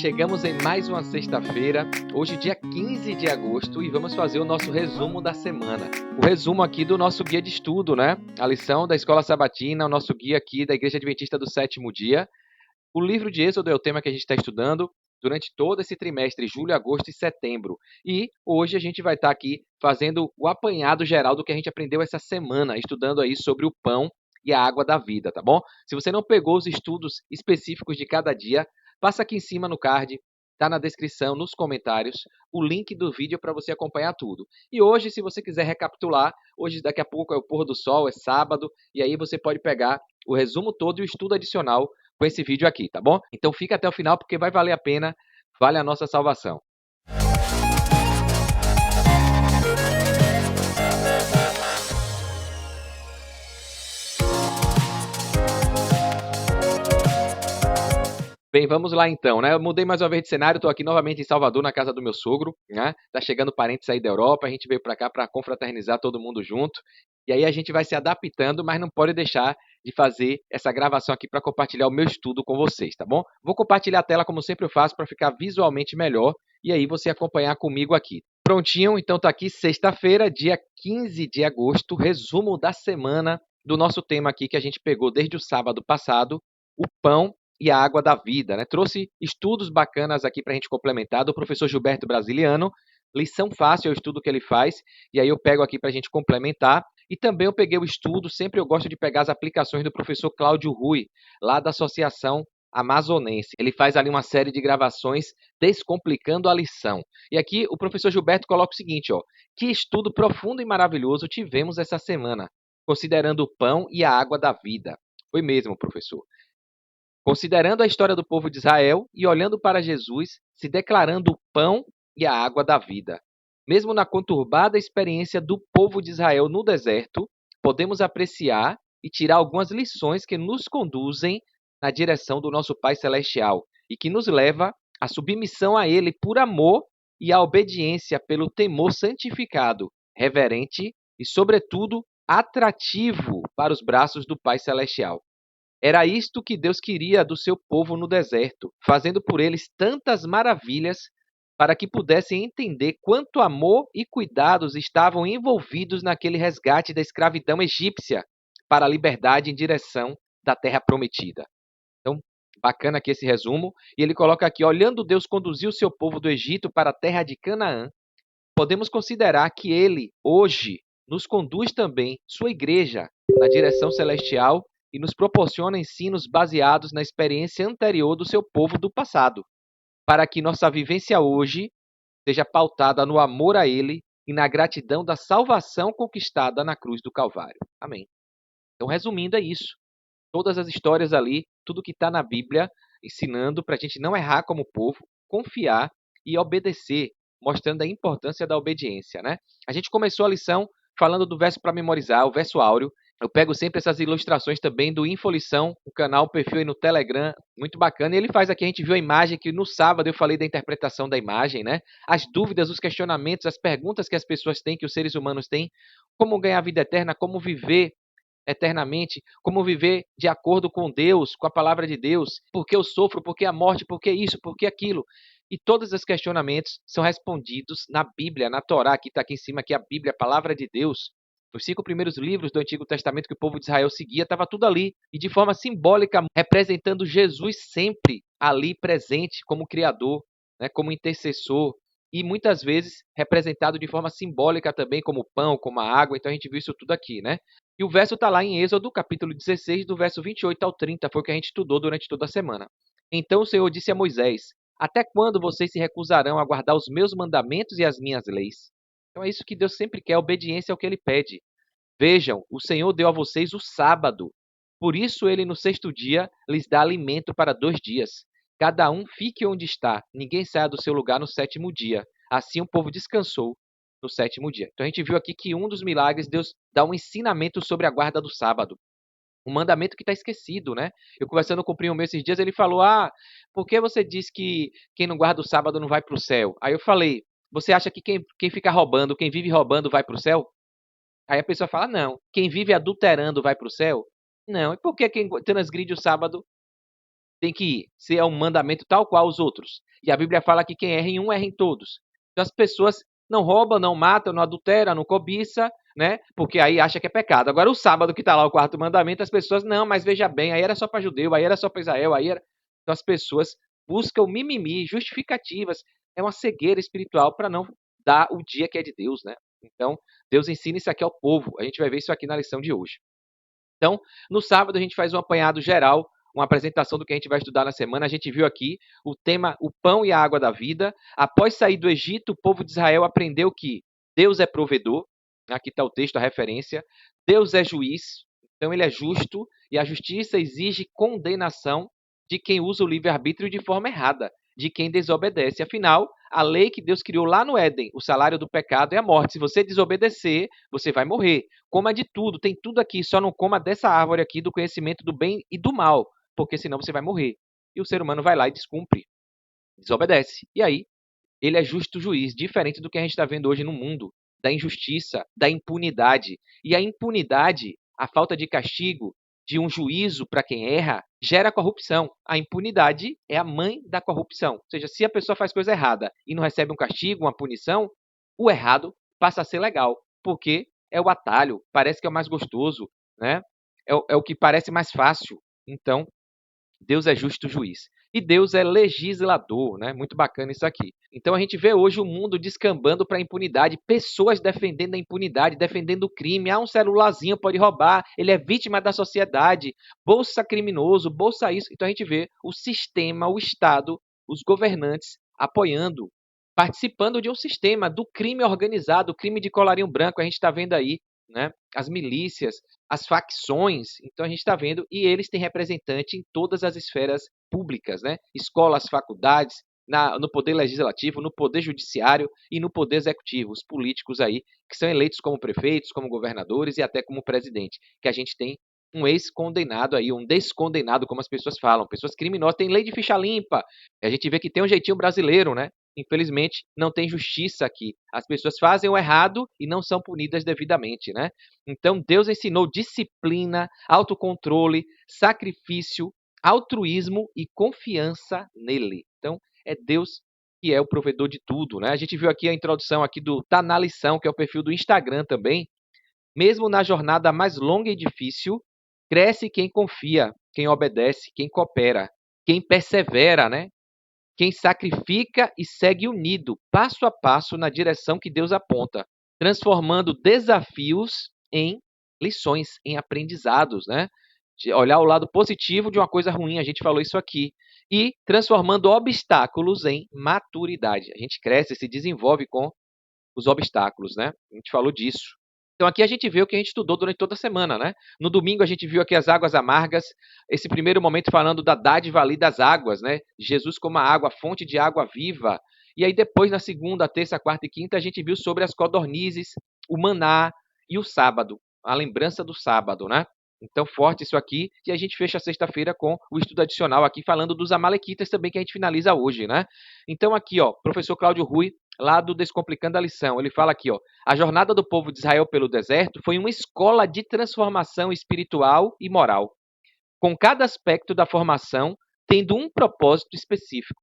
Chegamos em mais uma sexta-feira, hoje dia 15 de agosto, e vamos fazer o nosso resumo da semana. O resumo aqui do nosso guia de estudo, né? A lição da Escola Sabatina, o nosso guia aqui da Igreja Adventista do Sétimo Dia. O livro de Êxodo é o tema que a gente está estudando durante todo esse trimestre, julho, agosto e setembro. E hoje a gente vai estar aqui fazendo o apanhado geral do que a gente aprendeu essa semana, estudando aí sobre o pão e a água da vida, tá bom? Se você não pegou os estudos específicos de cada dia, passa aqui em cima no card, tá na descrição, nos comentários, o link do vídeo para você acompanhar tudo. E hoje, se você quiser recapitular, hoje daqui a pouco é o pôr do sol, é sábado, e aí você pode pegar o resumo todo e o estudo adicional com esse vídeo aqui, tá bom? Então fica até o final porque vai valer a pena, vale a nossa salvação. Bem, vamos lá então, né? Eu mudei mais uma vez de cenário, estou aqui novamente em Salvador, na casa do meu sogro, né? Tá chegando parentes aí da Europa, a gente veio para cá para confraternizar todo mundo junto. E aí a gente vai se adaptando, mas não pode deixar de fazer essa gravação aqui para compartilhar o meu estudo com vocês, tá bom? Vou compartilhar a tela como sempre eu faço para ficar visualmente melhor e aí você acompanhar comigo aqui. Prontinho? Então tá aqui sexta-feira, dia 15 de agosto, resumo da semana do nosso tema aqui que a gente pegou desde o sábado passado, o pão e a água da vida, né? Trouxe estudos bacanas aqui para a gente complementar do professor Gilberto Brasiliano, lição fácil é o estudo que ele faz, e aí eu pego aqui para a gente complementar, e também eu peguei o estudo, sempre eu gosto de pegar as aplicações do professor Cláudio Rui, lá da Associação Amazonense. Ele faz ali uma série de gravações descomplicando a lição. E aqui o professor Gilberto coloca o seguinte, ó, que estudo profundo e maravilhoso tivemos essa semana, considerando o pão e a água da vida. Foi mesmo, professor. Considerando a história do povo de Israel e olhando para Jesus, se declarando o pão e a água da vida. Mesmo na conturbada experiência do povo de Israel no deserto, podemos apreciar e tirar algumas lições que nos conduzem na direção do nosso Pai Celestial e que nos leva à submissão a Ele por amor e à obediência pelo temor santificado, reverente e, sobretudo, atrativo para os braços do Pai Celestial. Era isto que Deus queria do seu povo no deserto, fazendo por eles tantas maravilhas para que pudessem entender quanto amor e cuidados estavam envolvidos naquele resgate da escravidão egípcia para a liberdade em direção da terra prometida. Então, bacana aqui esse resumo. E ele coloca aqui, olhando Deus conduzir o seu povo do Egito para a terra de Canaã, podemos considerar que ele, hoje, nos conduz também, sua igreja, na direção celestial e nos proporciona ensinos baseados na experiência anterior do seu povo do passado, para que nossa vivência hoje seja pautada no amor a Ele e na gratidão da salvação conquistada na cruz do Calvário. Amém. Então, resumindo, é isso. Todas as histórias ali, tudo que está na Bíblia, ensinando para a gente não errar como povo, confiar e obedecer, mostrando a importância da obediência, né? A gente começou a lição falando do verso para memorizar, o verso áureo. Eu pego sempre essas ilustrações também do Infolição, o canal, o perfil aí no Telegram, muito bacana. E ele faz aqui, a gente viu a imagem que no sábado eu falei da interpretação da imagem, né? As dúvidas, os questionamentos, as perguntas que as pessoas têm, que os seres humanos têm, como ganhar a vida eterna, como viver eternamente, como viver de acordo com Deus, com a palavra de Deus, por que eu sofro, por que a morte, por que isso, por que aquilo. E todos os questionamentos são respondidos na Bíblia, na Torá, que está aqui em cima, que é a Bíblia, a palavra de Deus. Os 5 primeiros livros do Antigo Testamento que o povo de Israel seguia, estava tudo ali. E de forma simbólica, representando Jesus sempre ali presente como Criador, né, como intercessor. E muitas vezes representado de forma simbólica também, como o pão, como a água. Então a gente viu isso tudo aqui, né? E o verso está lá em Êxodo, capítulo 16, do verso 28 ao 30, foi o que a gente estudou durante toda a semana. Então o Senhor disse a Moisés, até quando vocês se recusarão a guardar os meus mandamentos e as minhas leis? Então é isso que Deus sempre quer, obediência ao que Ele pede. Vejam, o Senhor deu a vocês o sábado. Por isso Ele no sexto dia lhes dá alimento para 2 dias. Cada um fique onde está, ninguém saia do seu lugar no sétimo dia. Assim o povo descansou no sétimo dia. Então a gente viu aqui que um dos milagres, Deus dá um ensinamento sobre a guarda do sábado. Um mandamento que está esquecido, né? Eu conversando com o primo meu esses dias, ele falou, por que você diz que quem não guarda o sábado não vai para o céu? Aí eu falei, você acha que quem fica roubando, quem vive roubando vai para o céu? Aí a pessoa fala, não. Quem vive adulterando vai para o céu? Não. E por que quem transgride o sábado tem que ser um mandamento tal qual os outros. E a Bíblia fala que quem erra em um, erra em todos. Então as pessoas não roubam, não matam, não adulteram, não cobiça, né? Porque aí acha que é pecado. Agora o sábado que está lá o quarto mandamento, as pessoas, não, mas veja bem, aí era só para judeu, aí era só para Israel, aí era... Então as pessoas buscam mimimi, justificativas. É uma cegueira espiritual para não dar o dia que é de Deus, né? Então, Deus ensina isso aqui ao povo. A gente vai ver isso aqui na lição de hoje. Então, no sábado a gente faz um apanhado geral, uma apresentação do que a gente vai estudar na semana. A gente viu aqui o tema o pão e a água da vida. Após sair do Egito, o povo de Israel aprendeu que Deus é provedor. Aqui está o texto, a referência. Deus é juiz, então ele é justo e a justiça exige condenação de quem usa o livre-arbítrio de forma errada, de quem desobedece. Afinal, a lei que Deus criou lá no Éden, o salário do pecado é a morte. Se você desobedecer, você vai morrer. Coma de tudo, tem tudo aqui, só não coma dessa árvore aqui do conhecimento do bem e do mal, porque senão você vai morrer. E o ser humano vai lá e descumpre, desobedece. E aí, ele é justo juiz, diferente do que a gente está vendo hoje no mundo, da injustiça, da impunidade. E a impunidade, a falta de castigo, de um juízo para quem erra, gera corrupção. A impunidade é a mãe da corrupção. Ou seja, se a pessoa faz coisa errada e não recebe um castigo, uma punição, o errado passa a ser legal, porque é o atalho, parece que é o mais gostoso, né? É o que parece mais fácil. Então, Deus é justo juiz. E Deus é legislador, né? Muito bacana isso aqui. Então a gente vê hoje o mundo descambando para a impunidade, pessoas defendendo a impunidade, defendendo o crime. Ah, um celularzinho pode roubar, ele é vítima da sociedade, bolsa criminoso, bolsa isso. Então a gente vê o sistema, o Estado, os governantes apoiando, participando de um sistema do crime organizado, o crime de colarinho branco, a gente está vendo aí, né? As milícias, as facções, então a gente está vendo, e eles têm representante em todas as esferas públicas, né? Escolas, faculdades, no poder legislativo, no poder judiciário e no poder executivo, os políticos aí, que são eleitos como prefeitos, como governadores e até como presidente, que a gente tem um ex-condenado aí, um descondenado, como as pessoas falam, pessoas criminosas, tem lei de ficha limpa, a gente vê que tem um jeitinho brasileiro, né? Infelizmente, não tem justiça aqui. As pessoas fazem o errado e não são punidas devidamente, né? Então, Deus ensinou disciplina, autocontrole, sacrifício, altruísmo e confiança nele. Então, é Deus que é o provedor de tudo, né? A gente viu aqui a introdução aqui do Tá na Lição, que é o perfil do Instagram também. Mesmo na jornada mais longa e difícil, cresce quem confia, quem obedece, quem coopera, quem persevera, né? Quem sacrifica e segue unido, passo a passo, na direção que Deus aponta, transformando desafios em lições, em aprendizados, né? De olhar o lado positivo de uma coisa ruim, a gente falou isso aqui. E transformando obstáculos em maturidade. A gente cresce, se desenvolve com os obstáculos, né? A gente falou disso. Então aqui a gente vê o que a gente estudou durante toda a semana, né? No domingo a gente viu aqui as águas amargas, esse primeiro momento falando da dádiva ali das águas, né? Jesus como a água, fonte de água viva. E aí depois na segunda, terça, quarta e quinta a gente viu sobre as codornizes, o maná e o sábado, a lembrança do sábado, né? Então forte isso aqui e a gente fecha a sexta-feira com o estudo adicional aqui falando dos amalequitas também que a gente finaliza hoje, né? Então aqui, ó, professor Cláudio Rui, lá do Descomplicando a Lição, ele fala aqui, ó, a jornada do povo de Israel pelo deserto foi uma escola de transformação espiritual e moral, com cada aspecto da formação tendo um propósito específico.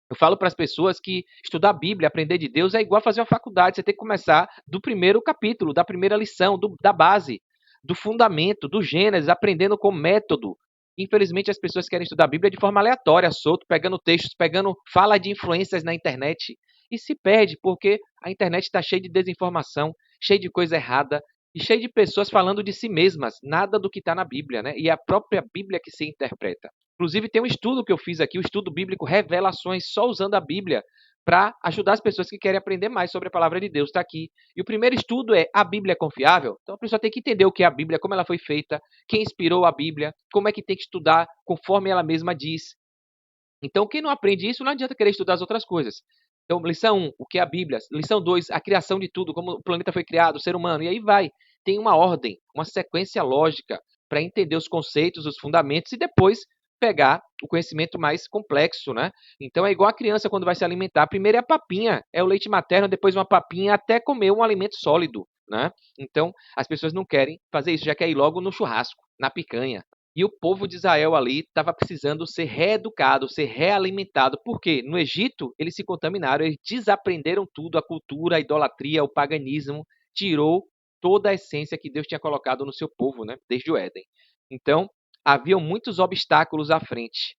Eu falo para as pessoas que estudar a Bíblia, aprender de Deus, é igual a fazer uma faculdade. Você tem que começar do primeiro capítulo, da primeira lição, da base, do fundamento, do Gênesis, aprendendo com método. Infelizmente, as pessoas querem estudar a Bíblia de forma aleatória, solto, pegando textos, pegando fala de influências na internet. E se perde, porque a internet está cheia de desinformação, cheia de coisa errada, e cheia de pessoas falando de si mesmas, nada do que está na Bíblia, né? E é a própria Bíblia que se interpreta. Inclusive, tem um estudo que eu fiz aqui, o estudo bíblico Revelações, só usando a Bíblia, para ajudar as pessoas que querem aprender mais sobre a palavra de Deus. Está aqui. E o primeiro estudo é: a Bíblia é confiável? Então a pessoa tem que entender o que é a Bíblia, como ela foi feita, quem inspirou a Bíblia, como é que tem que estudar conforme ela mesma diz. Então, quem não aprende isso, não adianta querer estudar as outras coisas. Então, lição 1, o que é a Bíblia? Lição 2, a criação de tudo, como o planeta foi criado, o ser humano. E aí vai. Tem uma ordem, uma sequência lógica para entender os conceitos, os fundamentos e depois pegar o conhecimento mais complexo, né? Então é igual a criança quando vai se alimentar. Primeiro é a papinha, é o leite materno, depois uma papinha até comer um alimento sólido, né? Então as pessoas não querem fazer isso, já quer ir logo no churrasco, na picanha. E o povo de Israel ali estava precisando ser reeducado, ser realimentado. Por quê? No Egito, eles se contaminaram, eles desaprenderam tudo, a cultura, a idolatria, o paganismo, tirou toda a essência que Deus tinha colocado no seu povo, né? Desde o Éden. Então, haviam muitos obstáculos à frente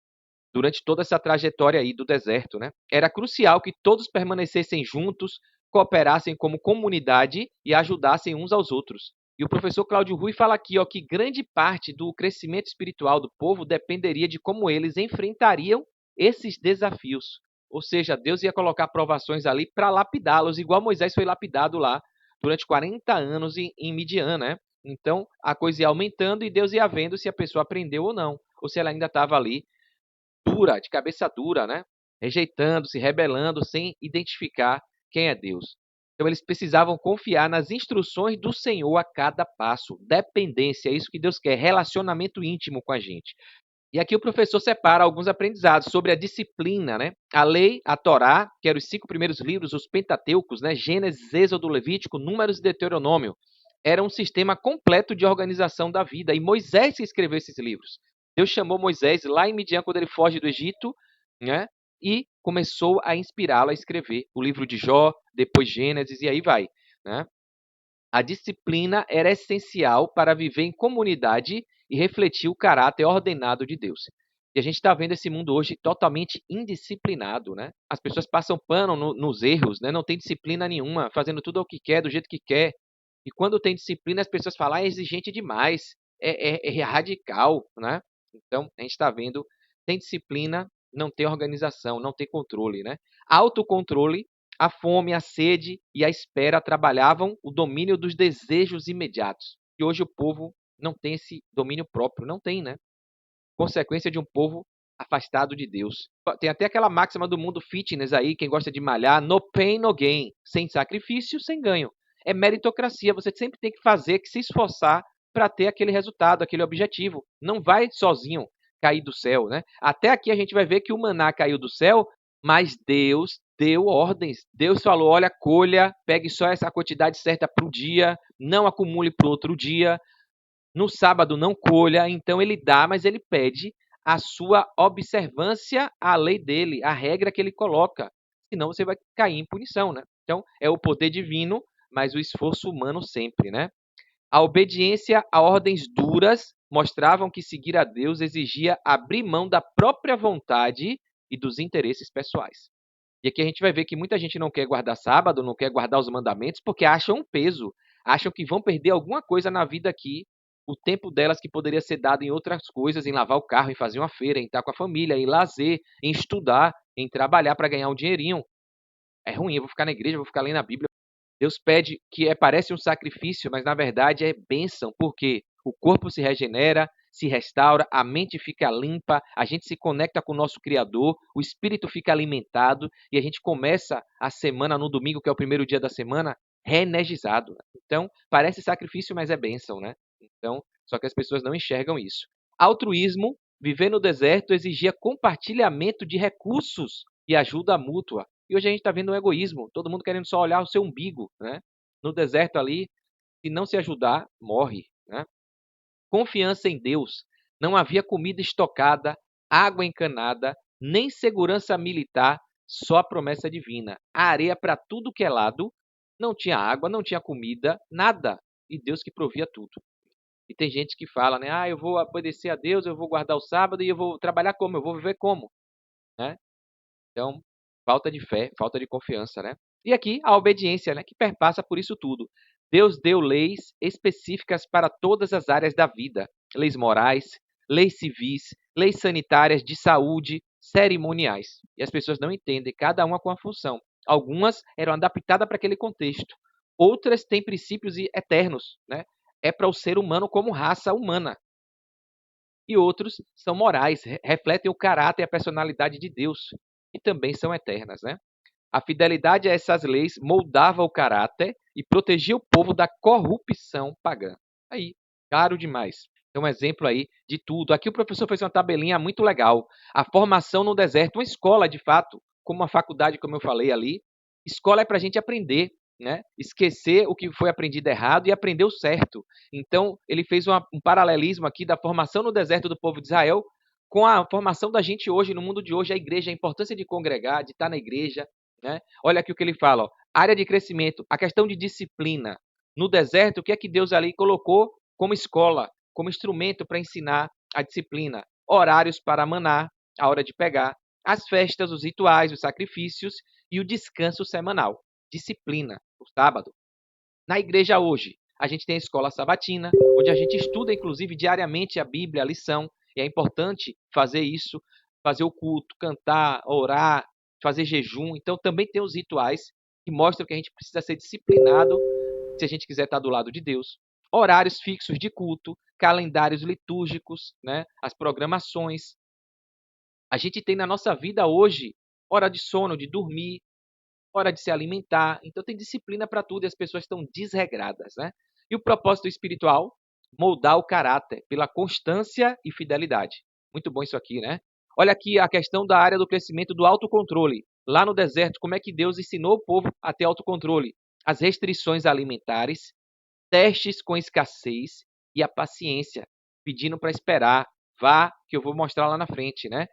durante toda essa trajetória aí do deserto, né? Era crucial que todos permanecessem juntos, cooperassem como comunidade e ajudassem uns aos outros. E o professor Cláudio Rui fala aqui, ó, que grande parte do crescimento espiritual do povo dependeria de como eles enfrentariam esses desafios. Ou seja, Deus ia colocar provações ali para lapidá-los, igual Moisés foi lapidado lá durante 40 anos em Midian, né? Então, a coisa ia aumentando e Deus ia vendo se a pessoa aprendeu ou não, ou se ela ainda estava ali dura, de cabeça dura, né? Rejeitando, se rebelando, sem identificar quem é Deus. Então, eles precisavam confiar nas instruções do Senhor a cada passo. Dependência, é isso que Deus quer, relacionamento íntimo com a gente. E aqui o professor separa alguns aprendizados sobre a disciplina, né? A lei, a Torá, que eram os 5 primeiros livros, os Pentateucos, né? Gênesis, Êxodo, Levítico, Números e Deuteronômio. Era um sistema completo de organização da vida. E Moisés que escreveu esses livros. Deus chamou Moisés lá em Midian, quando ele foge do Egito, né? E começou a inspirá-lo a escrever o livro de Jó, depois Gênesis, e aí vai, né? A disciplina era essencial para viver em comunidade e refletir o caráter ordenado de Deus. E a gente está vendo esse mundo hoje totalmente indisciplinado, né? As pessoas passam pano nos erros, né? Não tem disciplina nenhuma, fazendo tudo o que quer, do jeito que quer. E quando tem disciplina, as pessoas falam, é exigente demais, é radical, né? Então, a gente está vendo, tem disciplina, não tem organização, não tem controle, né? Autocontrole, a fome, a sede e a espera trabalhavam o domínio dos desejos imediatos. E hoje o povo não tem esse domínio próprio, não tem, né? Consequência de um povo afastado de Deus. Tem até aquela máxima do mundo fitness aí, quem gosta de malhar, no pain, no gain. Sem sacrifício, sem ganho. É meritocracia, você sempre tem que fazer, que se esforçar para ter aquele resultado, aquele objetivo. Não vai sozinho cair do céu, né? Até aqui a gente vai ver que o maná caiu do céu, mas Deus deu ordens. Deus falou, olha, colha, pegue só essa quantidade certa para o dia, não acumule para o outro dia, no sábado não colha, então ele dá, mas ele pede a sua observância à lei dele, à regra que ele coloca. Senão você vai cair em punição, né? Então, é o poder divino, mas o esforço humano sempre, né? A obediência a ordens duras mostravam que seguir a Deus exigia abrir mão da própria vontade e dos interesses pessoais. E aqui a gente vai ver que muita gente não quer guardar sábado, não quer guardar os mandamentos, porque acham um peso, acham que vão perder alguma coisa na vida aqui, o tempo delas que poderia ser dado em outras coisas, em lavar o carro, em fazer uma feira, em estar com a família, em lazer, em estudar, em trabalhar para ganhar um dinheirinho. É ruim, eu vou ficar na igreja, vou ficar lendo a Bíblia. Deus pede que parece um sacrifício, mas na verdade é bênção, porque o corpo se regenera, se restaura, a mente fica limpa, a gente se conecta com o nosso Criador, o espírito fica alimentado e a gente começa a semana no domingo, que é o primeiro dia da semana, reenergizado. Então, parece sacrifício, mas é bênção, né? Então, só que as pessoas não enxergam isso. Altruísmo, viver no deserto exigia compartilhamento de recursos e ajuda mútua. E hoje a gente está vendo um egoísmo, todo mundo querendo só olhar o seu umbigo, né? No deserto ali, se não se ajudar, morre, né? Confiança em Deus. Não havia comida estocada, água encanada, nem segurança militar, só a promessa divina. A areia para tudo que é lado, não tinha água, não tinha comida, nada. E Deus que provia tudo. E tem gente que fala, né? Ah, eu vou obedecer a Deus, eu vou guardar o sábado e eu vou trabalhar como? Eu vou viver como? Né? Então, falta de fé, falta de confiança, né? E aqui a obediência, né, que perpassa por isso tudo. Deus deu leis específicas para todas as áreas da vida: leis morais, leis civis, leis sanitárias, de saúde, cerimoniais. E as pessoas não entendem, cada uma com a função. Algumas eram adaptadas para aquele contexto. Outras têm princípios eternos, né? É para o ser humano como raça humana. E outros são morais, refletem o caráter e a personalidade de Deus, e também são eternas, né? A fidelidade a essas leis moldava o caráter e protegia o povo da corrupção pagã. Aí, claro demais. Tem um exemplo aí de tudo. Aqui o professor fez uma tabelinha muito legal. A formação no deserto, uma escola de fato, como uma faculdade, como eu falei ali. Escola é para a gente aprender. né? Esquecer o que foi aprendido errado e aprender o certo. Então, ele fez um paralelismo aqui da formação no deserto do povo de Israel com a formação da gente hoje, no mundo de hoje, a igreja, a importância de congregar, de estar na igreja, né? Olha aqui o que ele fala, ó, área de crescimento, a questão de disciplina. No deserto, o que é que Deus ali colocou como escola, como instrumento para ensinar a disciplina? Horários para maná, a hora de pegar, as festas, os rituais, os sacrifícios e o descanso semanal. Disciplina, o sábado. Na igreja hoje, a gente tem a escola sabatina, onde a gente estuda, inclusive, diariamente a Bíblia, a lição, e é importante fazer isso, fazer o culto, cantar, orar, fazer jejum. Então, também tem os rituais que mostram que a gente precisa ser disciplinado se a gente quiser estar do lado de Deus. Horários fixos de culto, calendários litúrgicos, né? As programações. A gente tem na nossa vida hoje hora de sono, de dormir, hora de se alimentar. Então tem disciplina para tudo e as pessoas estão desregradas, né? E o propósito espiritual? Moldar o caráter pela constância e fidelidade. Muito bom isso aqui, né? Olha aqui a questão da área do crescimento do autocontrole. Lá no deserto, como é que Deus ensinou o povo a ter autocontrole? As restrições alimentares, testes com escassez e a paciência, pedindo para esperar. Vá, que eu vou mostrar lá na frente, né?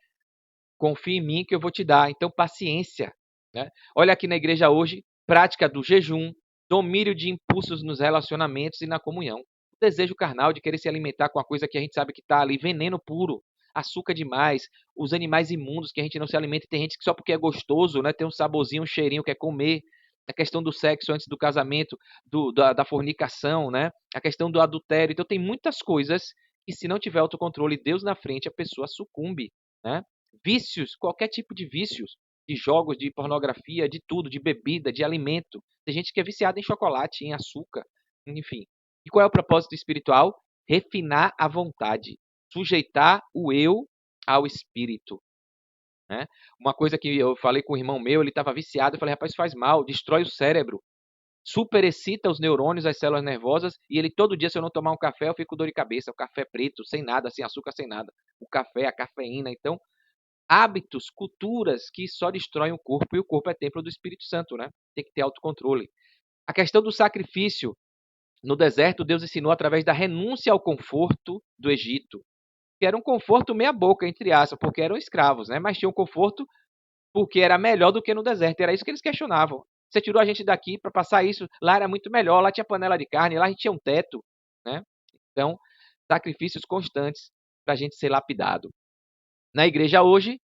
Confie em mim que eu vou te dar. Então, paciência, né? Olha aqui na igreja hoje, prática do jejum, domínio de impulsos nos relacionamentos e na comunhão. O desejo carnal de querer se alimentar com a coisa que a gente sabe que está ali, veneno puro, açúcar demais, os animais imundos que a gente não se alimenta. Tem gente que só porque é gostoso, né, tem um saborzinho, um cheirinho, quer comer. A questão do sexo antes do casamento, da fornicação, né? A questão do adultério. Então, tem muitas coisas que, se não tiver autocontrole, Deus na frente, a pessoa sucumbe, né? Vícios, qualquer tipo de vícios, de jogos, de pornografia, de tudo, de bebida, de alimento. Tem gente que é viciada em chocolate, em açúcar, enfim. E qual é o propósito espiritual? Refinar a vontade, sujeitar o eu ao espírito, né? Uma coisa que eu falei com o irmão meu, ele estava viciado, eu falei, rapaz, isso faz mal, destrói o cérebro, superexcita os neurônios, as células nervosas, e ele todo dia, se eu não tomar um café, eu fico com dor de cabeça, o café preto, sem nada, sem açúcar, sem nada. O café, a cafeína, então hábitos, culturas que só destroem o corpo, e o corpo é templo do Espírito Santo, né? Tem que ter autocontrole. A questão do sacrifício. No deserto, Deus ensinou através da renúncia ao conforto do Egito, que era um conforto meia boca, entre aspas, porque eram escravos, né? Mas tinha um conforto porque era melhor do que no deserto. Era isso que eles questionavam. Você tirou a gente daqui para passar isso, lá era muito melhor, lá tinha panela de carne, lá a gente tinha um teto, né? Então, sacrifícios constantes para a gente ser lapidado. Na igreja hoje,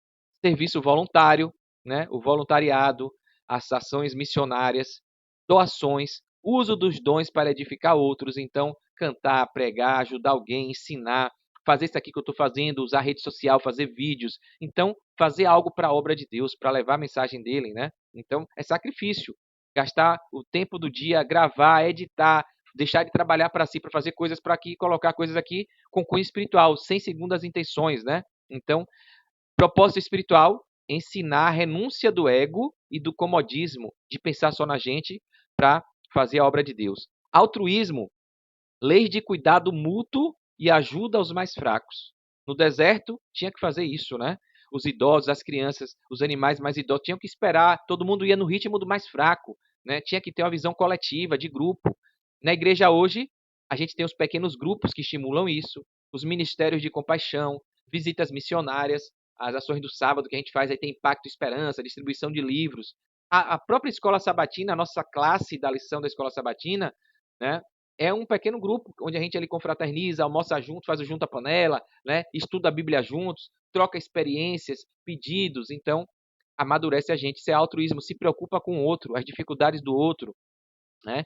serviço voluntário, né? O voluntariado, as ações missionárias, doações, uso dos dons para edificar outros. Então, cantar, pregar, ajudar alguém, ensinar, fazer isso aqui que eu estou fazendo, usar rede social, fazer vídeos. Então, fazer algo para a obra de Deus, para levar a mensagem dele, né? Então, é sacrifício. Gastar o tempo do dia, gravar, editar, deixar de trabalhar para si, para fazer coisas para aqui, colocar coisas aqui com cunho espiritual, sem segundas intenções, né? Então, propósito espiritual, ensinar a renúncia do ego e do comodismo, de pensar só na gente para fazer a obra de Deus. Altruísmo, leis de cuidado mútuo e ajuda aos mais fracos. No deserto, tinha que fazer isso, né? Os idosos, as crianças, os animais mais idosos tinham que esperar, todo mundo ia no ritmo do mais fraco, né? Tinha que ter uma visão coletiva, de grupo. Na igreja hoje, a gente tem os pequenos grupos que estimulam isso, os ministérios de compaixão, visitas missionárias, as ações do sábado que a gente faz, aí tem Impacto Esperança, distribuição de livros. A própria Escola Sabatina, a nossa classe da lição da Escola Sabatina, né, é um pequeno grupo onde a gente ali confraterniza, almoça junto, faz o junto à panela, né, estuda a Bíblia juntos, troca experiências, pedidos. Então, amadurece a gente. Isso é altruísmo, se preocupa com o outro, as dificuldades do outro, né?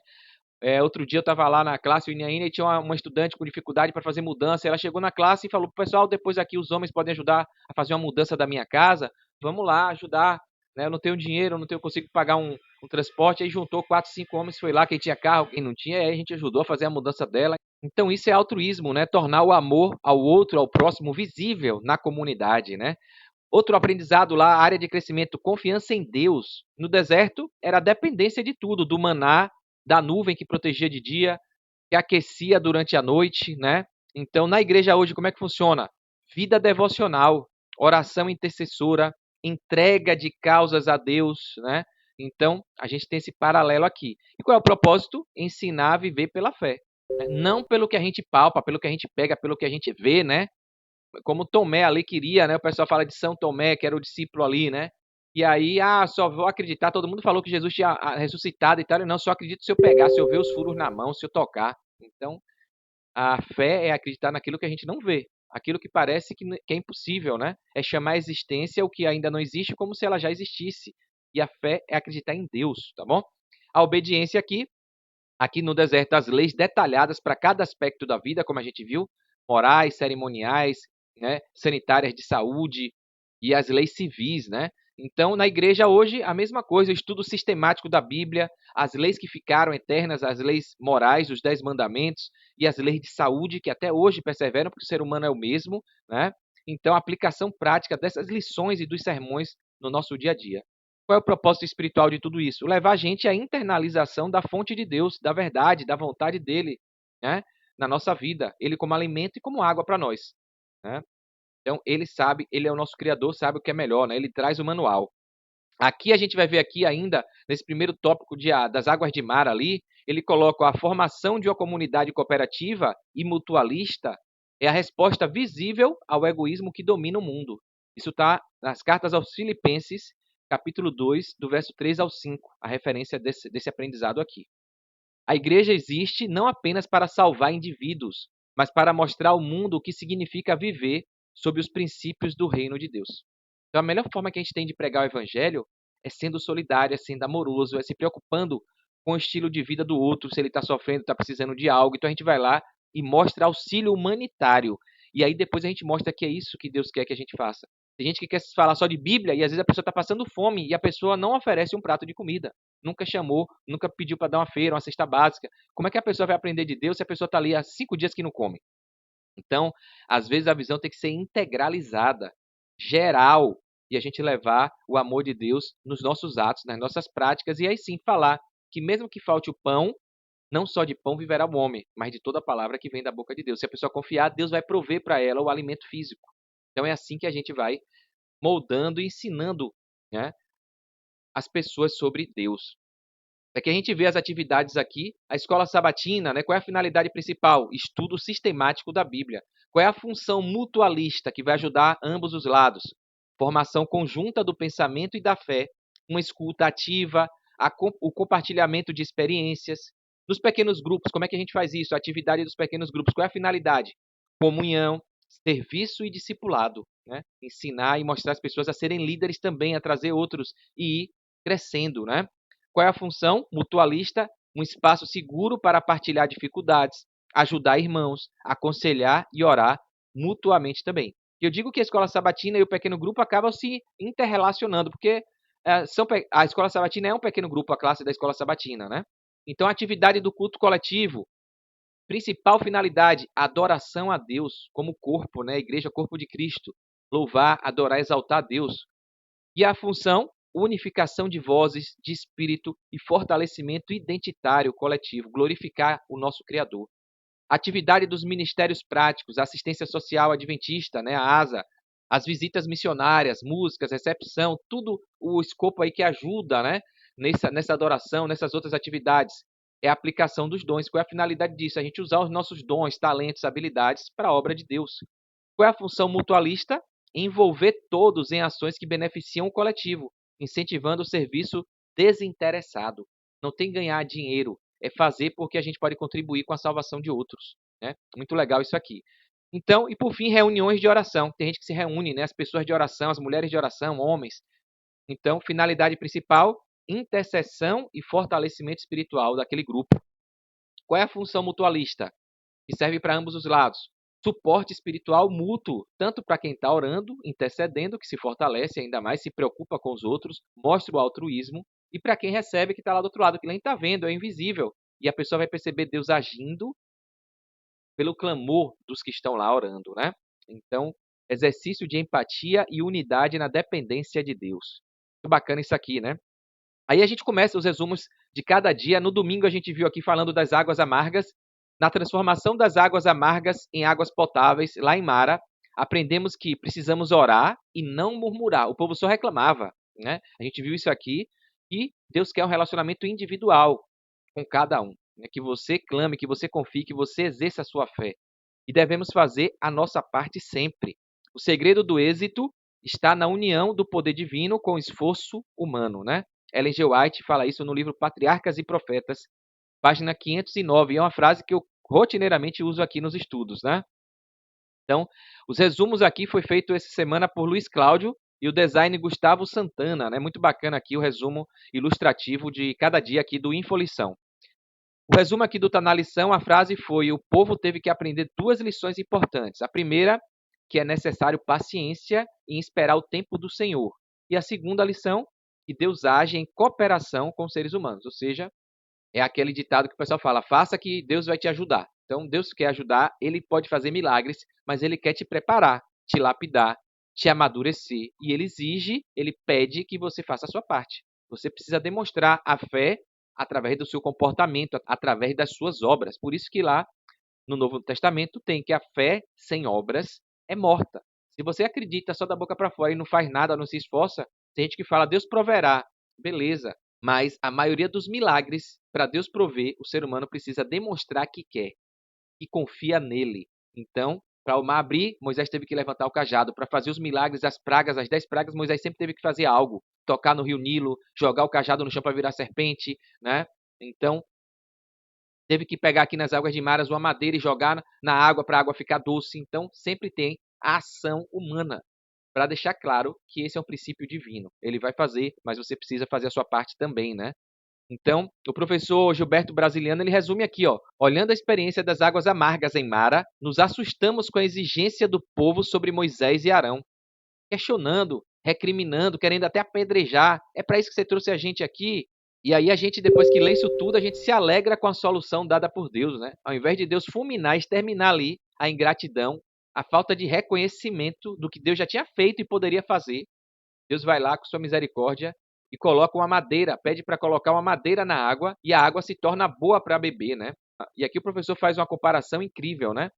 Outro dia eu estava lá na classe, e tinha uma estudante com dificuldade para fazer mudança. Ela chegou na classe e falou, pessoal, depois aqui os homens podem ajudar a fazer uma mudança da minha casa. Vamos lá ajudar. Né? Eu não tenho dinheiro, consigo pagar um transporte. Aí juntou 4, 5 homens, foi lá, quem tinha carro, quem não tinha, e aí a gente ajudou a fazer a mudança dela. Então isso é altruísmo, né? Tornar o amor ao outro, ao próximo, visível na comunidade, né? Outro aprendizado lá, área de crescimento, confiança em Deus. No deserto, era a dependência de tudo, do maná, da nuvem que protegia de dia, que aquecia durante a noite, né? Então, na igreja hoje, como é que funciona? Vida devocional, oração intercessora, entrega de causas a Deus, né? Então, a gente tem esse paralelo aqui. E qual é o propósito? Ensinar a viver pela fé. Não pelo que a gente palpa, pelo que a gente pega, pelo que a gente vê, né? Como Tomé ali queria, né? O pessoal fala de São Tomé, que era o discípulo ali, né? E aí, só vou acreditar. Todo mundo falou que Jesus tinha ressuscitado e tal. E não, só acredito se eu pegar, se eu ver os furos na mão, se eu tocar. Então, a fé é acreditar naquilo que a gente não vê. Aquilo que parece que é impossível, né? É chamar a existência o que ainda não existe como se ela já existisse. E a fé é acreditar em Deus, tá bom? A obediência aqui no deserto, as leis detalhadas para cada aspecto da vida, como a gente viu, morais, cerimoniais, né, sanitárias de saúde e as leis civis, né? Então, na igreja hoje, a mesma coisa, o estudo sistemático da Bíblia, as leis que ficaram eternas, as leis morais, os 10 mandamentos e as leis de saúde que até hoje perseveram, porque o ser humano é o mesmo, né? Então, a aplicação prática dessas lições e dos sermões no nosso dia a dia. Qual é o propósito espiritual de tudo isso? Levar a gente à internalização da fonte de Deus, da verdade, da vontade dele, né? Na nossa vida. Ele como alimento e como água para nós, né? Então, ele sabe, ele é o nosso criador, sabe o que é melhor, né? Ele traz o manual. Aqui a gente vai ver aqui ainda, nesse primeiro tópico das águas de mar ali, ele coloca a formação de uma comunidade cooperativa e mutualista é a resposta visível ao egoísmo que domina o mundo. Isso está nas cartas aos Filipenses, capítulo 2, do verso 3 ao 5, a referência desse aprendizado aqui. A igreja existe não apenas para salvar indivíduos, mas para mostrar ao mundo o que significa viver sob os princípios do reino de Deus. Então, a melhor forma que a gente tem de pregar o evangelho é sendo solidário, é sendo amoroso, é se preocupando com o estilo de vida do outro, se ele está sofrendo, está precisando de algo. Então, a gente vai lá e mostra auxílio humanitário. E aí, depois, a gente mostra que é isso que Deus quer que a gente faça. Tem gente que quer falar só de Bíblia e, às vezes, a pessoa está passando fome e a pessoa não oferece um prato de comida. Nunca chamou, nunca pediu para dar uma feira, uma cesta básica. Como é que a pessoa vai aprender de Deus se a pessoa está ali há 5 dias que não come? Então, às vezes a visão tem que ser integralizada, geral, e a gente levar o amor de Deus nos nossos atos, nas nossas práticas, e aí sim falar que mesmo que falte o pão, não só de pão viverá o homem, mas de toda a palavra que vem da boca de Deus. Se a pessoa confiar, Deus vai prover para ela o alimento físico. Então é assim que a gente vai moldando e ensinando, né, as pessoas sobre Deus. É que a gente vê as atividades aqui, a escola sabatina, né? Qual é a finalidade principal? Estudo sistemático da Bíblia. Qual é a função mutualista que vai ajudar ambos os lados? Formação conjunta do pensamento e da fé, uma escuta ativa, o compartilhamento de experiências. Nos pequenos grupos, como é que a gente faz isso? A atividade dos pequenos grupos, qual é a finalidade? Comunhão, serviço e discipulado, né? Ensinar e mostrar as pessoas a serem líderes também, a trazer outros e ir crescendo, né? Qual é a função? Mutualista, um espaço seguro para partilhar dificuldades, ajudar irmãos, aconselhar e orar mutuamente também. Eu digo que a escola sabatina e o pequeno grupo acabam se interrelacionando, porque a escola sabatina é um pequeno grupo, a classe da escola sabatina, né? Então, a atividade do culto coletivo, principal finalidade, adoração a Deus como corpo, né? Igreja, corpo de Cristo. Louvar, adorar, exaltar a Deus. E a função, unificação de vozes, de espírito e fortalecimento identitário coletivo, glorificar o nosso Criador. Atividade dos ministérios práticos, assistência social adventista, né, a ASA, as visitas missionárias, músicas, recepção, tudo o escopo aí que ajuda, né, nessa adoração, nessas outras atividades. É a aplicação dos dons. Qual é a finalidade disso? A gente usar os nossos dons, talentos, habilidades para a obra de Deus. Qual é a função mutualista? Envolver todos em ações que beneficiam o coletivo, incentivando o serviço desinteressado. Não tem ganhar dinheiro, é fazer porque a gente pode contribuir com a salvação de outros, né? Muito legal isso aqui. Então, e por fim, reuniões de oração. Tem gente que se reúne, né? As pessoas de oração, as mulheres de oração, homens. Então, finalidade principal, intercessão e fortalecimento espiritual daquele grupo. Qual é a função mutualista? Que serve para ambos os lados. Suporte espiritual mútuo, tanto para quem está orando, intercedendo, que se fortalece ainda mais, se preocupa com os outros, mostra o altruísmo, e para quem recebe, que está lá do outro lado, que nem está vendo, é invisível. E a pessoa vai perceber Deus agindo pelo clamor dos que estão lá orando, né? Então, exercício de empatia e unidade na dependência de Deus. Muito bacana isso aqui, né? Aí a gente começa os resumos de cada dia. No domingo a gente viu aqui falando das águas amargas. Na transformação das águas amargas em águas potáveis, lá em Mara, aprendemos que precisamos orar e não murmurar. O povo só reclamava, né? A gente viu isso aqui. E Deus quer um relacionamento individual com cada um, né? Que você clame, que você confie, que você exerça a sua fé. E devemos fazer a nossa parte sempre. O segredo do êxito está na união do poder divino com o esforço humano, né? Ellen G. White fala isso no livro Patriarcas e Profetas, página 509, e é uma frase que eu rotineiramente uso aqui nos estudos, né? Então, os resumos aqui foi feito essa semana por Luiz Cláudio e o design Gustavo Santana, né? Muito bacana aqui o resumo ilustrativo de cada dia aqui do Infolição. O resumo aqui do Tá na Lição, a frase foi: o povo teve que aprender duas lições importantes. A primeira, que é necessário paciência em esperar o tempo do Senhor. E a segunda lição, que Deus age em cooperação com os seres humanos. Ou seja, é aquele ditado que o pessoal fala: faça que Deus vai te ajudar. Então, Deus quer ajudar, ele pode fazer milagres, mas ele quer te preparar, te lapidar, te amadurecer. E ele exige, ele pede que você faça a sua parte. Você precisa demonstrar a fé através do seu comportamento, através das suas obras. Por isso que lá no Novo Testamento tem que a fé sem obras é morta. Se você acredita só da boca para fora e não faz nada, não se esforça, tem gente que fala: Deus proverá. Beleza. Mas a maioria dos milagres, para Deus prover, o ser humano precisa demonstrar que quer e confia nele. Então, para o mar abrir, Moisés teve que levantar o cajado. Para fazer os milagres, as pragas, as 10 pragas, Moisés sempre teve que fazer algo. Tocar no rio Nilo, jogar o cajado no chão para virar serpente, né? Então, teve que pegar aqui nas águas de Maras uma madeira e jogar na água para a água ficar doce. Então, sempre tem a ação humana, para deixar claro que esse é um princípio divino. Ele vai fazer, mas você precisa fazer a sua parte também, né? Então, o professor Gilberto Brasiliano, ele resume aqui, ó: olhando a experiência das águas amargas em Mara, nos assustamos com a exigência do povo sobre Moisés e Arão, questionando, recriminando, querendo até apedrejar. É para isso que você trouxe a gente aqui? E aí a gente, depois que lê isso tudo, a gente se alegra com a solução dada por Deus, né? Ao invés de Deus fulminar, exterminar ali a ingratidão, a falta de reconhecimento do que Deus já tinha feito e poderia fazer, Deus vai lá com sua misericórdia e coloca uma madeira, pede para colocar uma madeira na água e a água se torna boa para beber, né? E aqui o professor faz uma comparação incrível, né?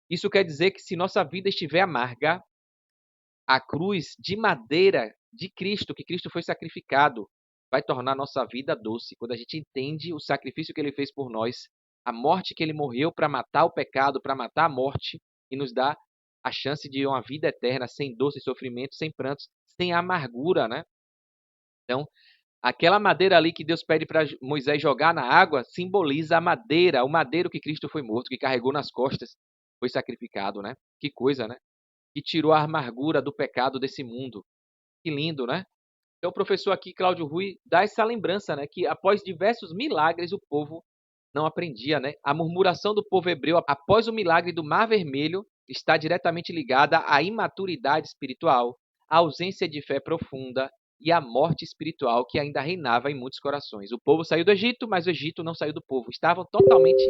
Isso quer dizer que se nossa vida estiver amarga, a cruz de madeira de Cristo, que Cristo foi sacrificado, vai tornar nossa vida doce. Quando a gente entende o sacrifício que ele fez por nós, a morte que ele morreu para matar o pecado, para matar a morte, e nos dá a chance de uma vida eterna, sem dor, sem sofrimento, sem prantos, sem amargura, né? Então, aquela madeira ali que Deus pede para Moisés jogar na água simboliza a madeira, o madeiro que Cristo foi morto, que carregou nas costas, foi sacrificado, né? Que coisa, né? Que tirou a amargura do pecado desse mundo. Que lindo, né? Então, o professor aqui, Cláudio Rui, dá essa lembrança, né? Que após diversos milagres, o povo não aprendia, né? A murmuração do povo hebreu após o milagre do Mar Vermelho está diretamente ligada à imaturidade espiritual, à ausência de fé profunda e à morte espiritual que ainda reinava em muitos corações. O povo saiu do Egito, mas o Egito não saiu do povo. Estavam totalmente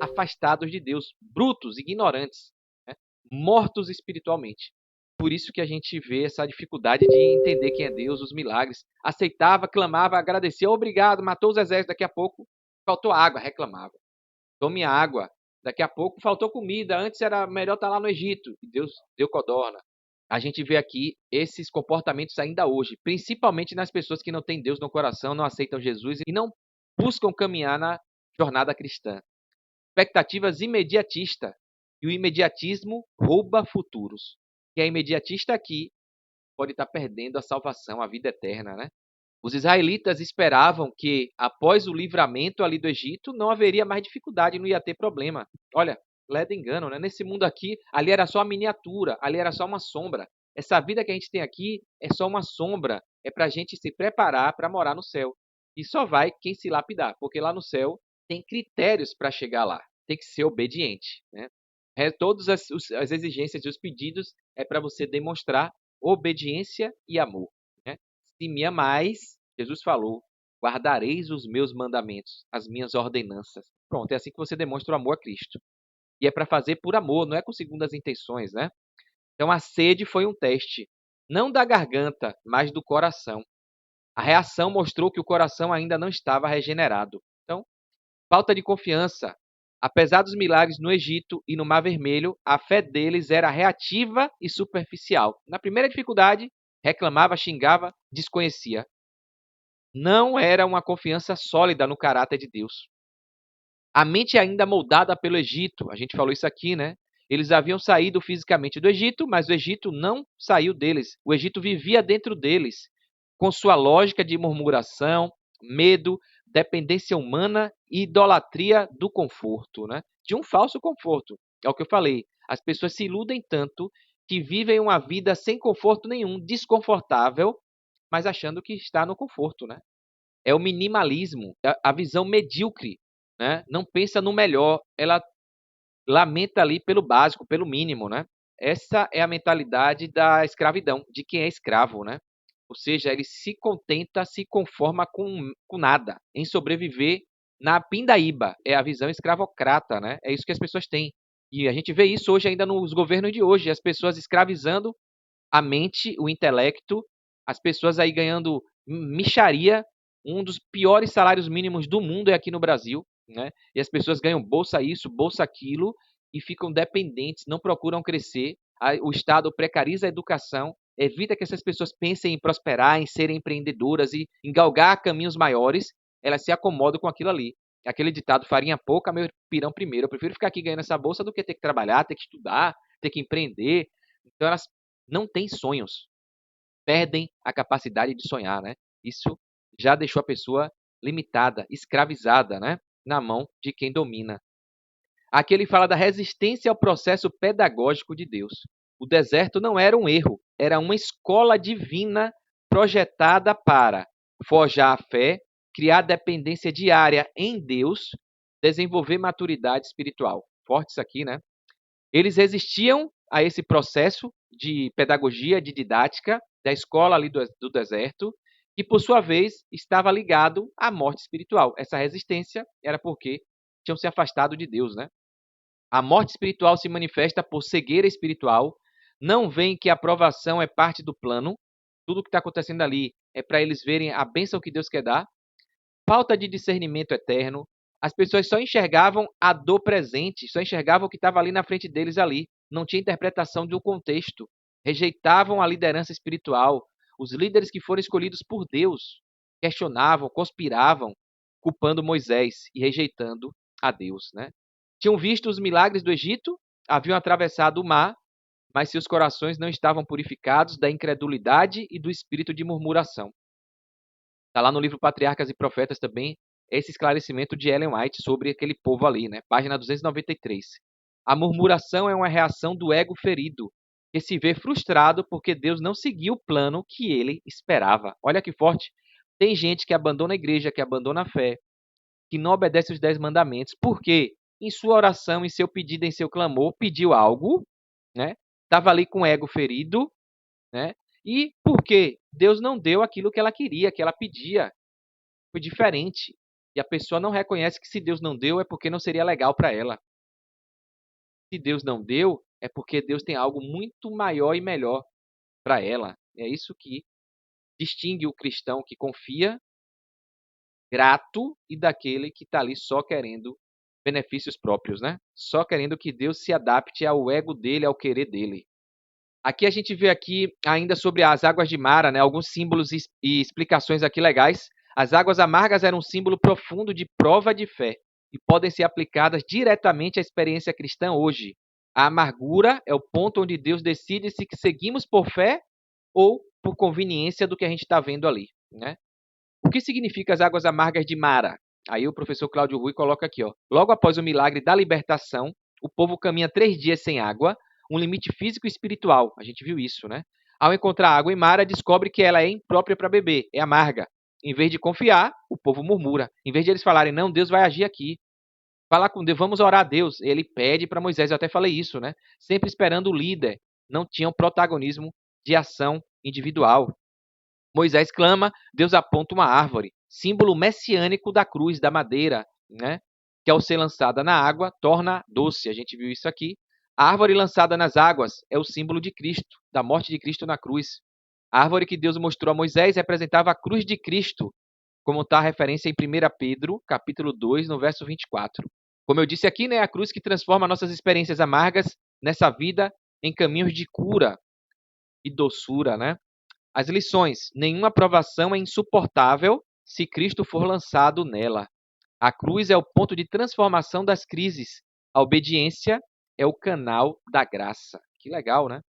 afastados de Deus, brutos, ignorantes, né? Mortos espiritualmente. Por isso que a gente vê essa dificuldade de entender quem é Deus, os milagres. Aceitava, clamava, agradecia, obrigado, matou os exércitos, daqui a pouco faltou água, reclamava. Tome água. Daqui a pouco faltou comida. Antes era melhor estar lá no Egito. E Deus deu codorna. A gente vê aqui esses comportamentos ainda hoje, principalmente nas pessoas que não têm Deus no coração, não aceitam Jesus e não buscam caminhar na jornada cristã. Expectativas imediatistas. E o imediatismo rouba futuros. Quem é imediatista aqui pode estar perdendo a salvação, a vida eterna, né? Os israelitas esperavam que, após o livramento ali do Egito, não haveria mais dificuldade, não ia ter problema. Olha, leda engano, né? Nesse mundo aqui, ali era só a miniatura, ali era só uma sombra. Essa vida que a gente tem aqui é só uma sombra, é para a gente se preparar para morar no céu. E só vai quem se lapidar, porque lá no céu tem critérios para chegar lá, tem que ser obediente, né? Todas as exigências e os pedidos é para você demonstrar obediência e amor, né? Se me amais, Jesus falou, guardareis os meus mandamentos, as minhas ordenanças. Pronto, é assim que você demonstra o amor a Cristo. E é para fazer por amor, não é com segundas intenções, né? Então a sede foi um teste, não da garganta, mas do coração. A reação mostrou que o coração ainda não estava regenerado. Então, falta de confiança. Apesar dos milagres no Egito e no Mar Vermelho, a fé deles era reativa e superficial. Na primeira dificuldade, reclamava, xingava, desconhecia. Não era uma confiança sólida no caráter de Deus. A mente ainda moldada pelo Egito, a gente falou isso aqui, né? Eles haviam saído fisicamente do Egito, mas o Egito não saiu deles. O Egito vivia dentro deles, com sua lógica de murmuração, medo, dependência humana e idolatria do conforto, né? De um falso conforto. É o que eu falei. As pessoas se iludem tanto que vivem uma vida sem conforto nenhum, desconfortável, mas achando que está no conforto, né? É o minimalismo, a visão medíocre, né? Não pensa no melhor, ela lamenta ali pelo básico, pelo mínimo, né? Essa é a mentalidade da escravidão, de quem é escravo, né? Ou seja, ele se contenta, se conforma com nada, em sobreviver na pindaíba. É a visão escravocrata, né? É isso que as pessoas têm. E a gente vê isso hoje ainda nos governos de hoje, as pessoas escravizando a mente, o intelecto, as pessoas aí ganhando mixaria. Um dos piores salários mínimos do mundo é aqui no Brasil, né? E as pessoas ganham bolsa isso, bolsa aquilo e ficam dependentes, não procuram crescer. O Estado precariza a educação, evita que essas pessoas pensem em prosperar, em serem empreendedoras e em galgar caminhos maiores. Elas se acomodam com aquilo ali. Aquele ditado, farinha pouca, meu pirão primeiro. Eu prefiro ficar aqui ganhando essa bolsa do que ter que trabalhar, ter que estudar, ter que empreender. Então elas não têm sonhos, perdem a capacidade de sonhar, né? Isso já deixou a pessoa limitada, escravizada, né? Na mão de quem domina. Aqui ele fala da resistência ao processo pedagógico de Deus. O deserto não era um erro, era uma escola divina projetada para forjar a fé, criar dependência diária em Deus, desenvolver maturidade espiritual. Forte isso aqui, né? Eles resistiam a esse processo de pedagogia, de didática, da escola ali do deserto, que por sua vez estava ligado à morte espiritual. Essa resistência era porque tinham se afastado de Deus, né? A morte espiritual se manifesta por cegueira espiritual, não veem que a aprovação é parte do plano, tudo o que está acontecendo ali é para eles verem a bênção que Deus quer dar, falta de discernimento eterno, as pessoas só enxergavam a dor presente, só enxergavam o que estava ali na frente deles ali, não tinha interpretação do contexto, rejeitavam a liderança espiritual, os líderes que foram escolhidos por Deus, questionavam, conspiravam, culpando Moisés e rejeitando a Deus, né? Tinham visto os milagres do Egito, haviam atravessado o mar, mas seus corações não estavam purificados da incredulidade e do espírito de murmuração. Está lá no livro Patriarcas e Profetas também esse esclarecimento de Ellen White sobre aquele povo ali, né? Página 293. A murmuração é uma reação do ego ferido, que se vê frustrado porque Deus não seguiu o plano que ele esperava. Olha que forte. Tem gente que abandona a igreja, que abandona a fé, que não obedece os 10 mandamentos, porque em sua oração, em seu pedido, em seu clamor, pediu algo, né? Estava ali com o ego ferido, né? E por quê? Deus não deu aquilo que ela queria, que ela pedia. Foi diferente. E a pessoa não reconhece que se Deus não deu, é porque não seria legal para ela. Se Deus não deu, é porque Deus tem algo muito maior e melhor para ela. É isso que distingue o cristão que confia, grato, e daquele que está ali só querendo benefícios próprios, né? Só querendo que Deus se adapte ao ego dele, ao querer dele. Aqui a gente vê aqui ainda sobre as águas de Mara, né? Alguns símbolos e explicações aqui legais. As águas amargas eram um símbolo profundo de prova de fé e podem ser aplicadas diretamente à experiência cristã hoje. A amargura é o ponto onde Deus decide se seguimos por fé ou por conveniência do que a gente está vendo ali, né? O que significa as águas amargas de Mara? Aí o professor Cláudio Rui coloca aqui, ó. Logo após o milagre da libertação, o povo caminha 3 dias sem água, um limite físico e espiritual. A gente viu isso, né? Ao encontrar água em Mara, descobre que ela é imprópria para beber, é amarga. Em vez de confiar, o povo murmura. Em vez de eles falarem, não, Deus vai agir aqui. Falar com Deus, vamos orar a Deus. Ele pede para Moisés, eu até falei isso, né? Sempre esperando o líder. Não tinham protagonismo de ação individual. Moisés clama, Deus aponta uma árvore, símbolo messiânico da cruz, da madeira, né? Que ao ser lançada na água, torna doce. A gente viu isso aqui. A árvore lançada nas águas é o símbolo de Cristo, da morte de Cristo na cruz. A árvore que Deus mostrou a Moisés representava a cruz de Cristo, como está a referência em 1 Pedro, capítulo 2, no verso 24. Como eu disse aqui, né, a cruz que transforma nossas experiências amargas nessa vida em caminhos de cura e doçura, né? As lições. Nenhuma provação é insuportável se Cristo for lançado nela. A cruz é o ponto de transformação das crises. A obediência é o canal da graça. Que legal, né?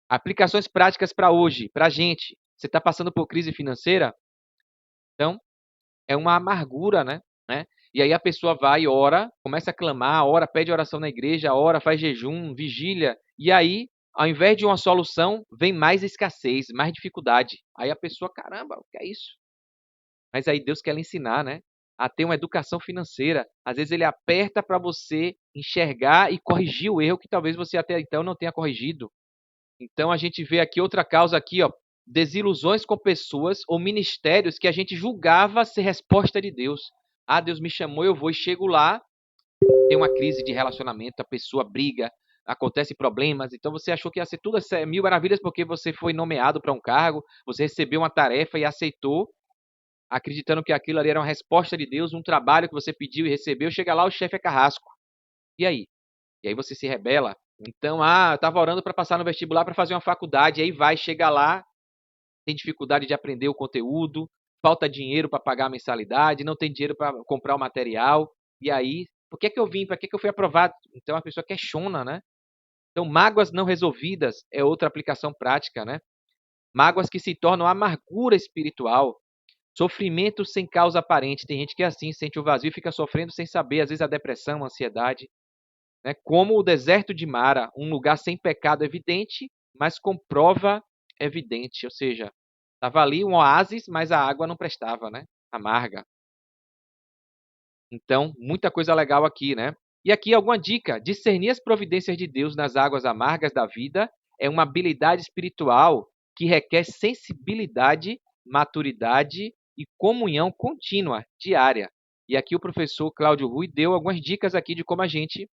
Aplicações práticas para hoje, para a gente. Você está passando por crise financeira? Então, é uma amargura, né? E aí a pessoa vai, ora, começa a clamar, ora, pede oração na igreja, ora, faz jejum, vigília. E aí, ao invés de uma solução, vem mais escassez, mais dificuldade. Aí a pessoa, caramba, o que é isso? Mas aí Deus quer lhe ensinar, né? A ter uma educação financeira. Às vezes ele aperta para você enxergar e corrigir o erro que talvez você até então não tenha corrigido. Então a gente vê aqui outra causa aqui, ó, desilusões com pessoas ou ministérios que a gente julgava ser resposta de Deus. Ah, Deus me chamou, eu vou e chego lá, tem uma crise de relacionamento, a pessoa briga, acontecem problemas, então você achou que ia ser tudo mil maravilhas porque você foi nomeado para um cargo, você recebeu uma tarefa e aceitou, acreditando que aquilo ali era uma resposta de Deus, um trabalho que você pediu e recebeu, chega lá, o chefe é carrasco. E aí? E aí você se rebela. Então, eu estava orando para passar no vestibular para fazer uma faculdade, aí vai, chega lá, tem dificuldade de aprender o conteúdo, falta dinheiro para pagar a mensalidade, não tem dinheiro para comprar o material, e aí, por que eu vim? Para que eu fui aprovado? Então a pessoa questiona, né? Então, mágoas não resolvidas é outra aplicação prática, né? Mágoas que se tornam amargura espiritual, sofrimento sem causa aparente. Tem gente que é assim, sente o vazio e fica sofrendo sem saber, às vezes a depressão, a ansiedade, né? Como o deserto de Mara, um lugar sem pecado evidente, mas com prova evidente, ou seja, estava ali um oásis, mas a água não prestava, né? Amarga. Então, muita coisa legal aqui, né? E aqui alguma dica: discernir as providências de Deus nas águas amargas da vida é uma habilidade espiritual que requer sensibilidade, maturidade e comunhão contínua, diária. E aqui o professor Cláudio Rui deu algumas dicas aqui de como a gente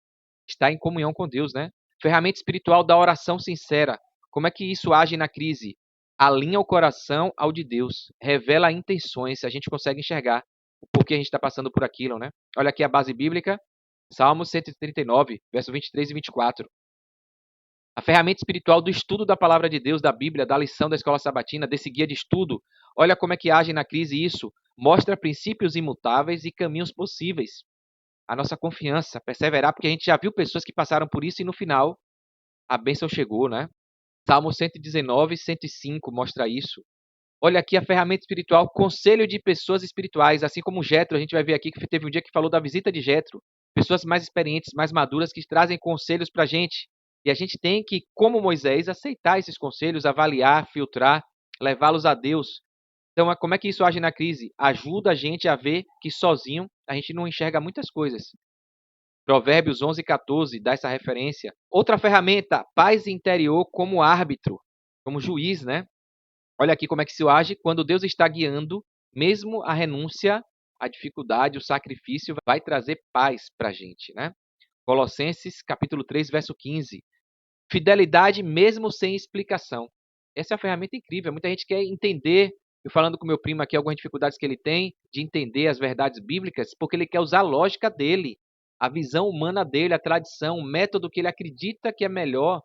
está em comunhão com Deus, né? Ferramenta espiritual da oração sincera. Como é que isso age na crise? Alinha o coração ao de Deus, revela intenções, a gente consegue enxergar o porquê a gente está passando por aquilo, né? Olha aqui a base bíblica, Salmos 139, verso 23 e 24. A ferramenta espiritual do estudo da palavra de Deus, da Bíblia, da lição da escola sabatina, desse guia de estudo. Olha como é que age na crise isso. Mostra princípios imutáveis e caminhos possíveis. A nossa confiança, perseverar, porque a gente já viu pessoas que passaram por isso e no final a bênção chegou, né? Salmo 119, 105 mostra isso. Olha aqui a ferramenta espiritual, conselho de pessoas espirituais, assim como Jetro, a gente vai ver aqui que teve um dia que falou da visita de Jetro. Pessoas mais experientes, mais maduras, que trazem conselhos para a gente. E a gente tem que, como Moisés, aceitar esses conselhos, avaliar, filtrar, levá-los a Deus. Então, como é que isso age na crise? Ajuda a gente a ver que sozinho a gente não enxerga muitas coisas. Provérbios 11, 14 dá essa referência. Outra ferramenta, paz interior como árbitro, como juiz, né? Olha aqui como é que isso age quando Deus está guiando, mesmo a renúncia, a dificuldade, o sacrifício vai trazer paz para a gente, né? Colossenses capítulo 3, verso 15. Fidelidade mesmo sem explicação. Essa é uma ferramenta incrível. Muita gente quer entender, eu falando com meu primo aqui, algumas dificuldades que ele tem de entender as verdades bíblicas, porque ele quer usar a lógica dele, a visão humana dele, a tradição, o método que ele acredita que é melhor.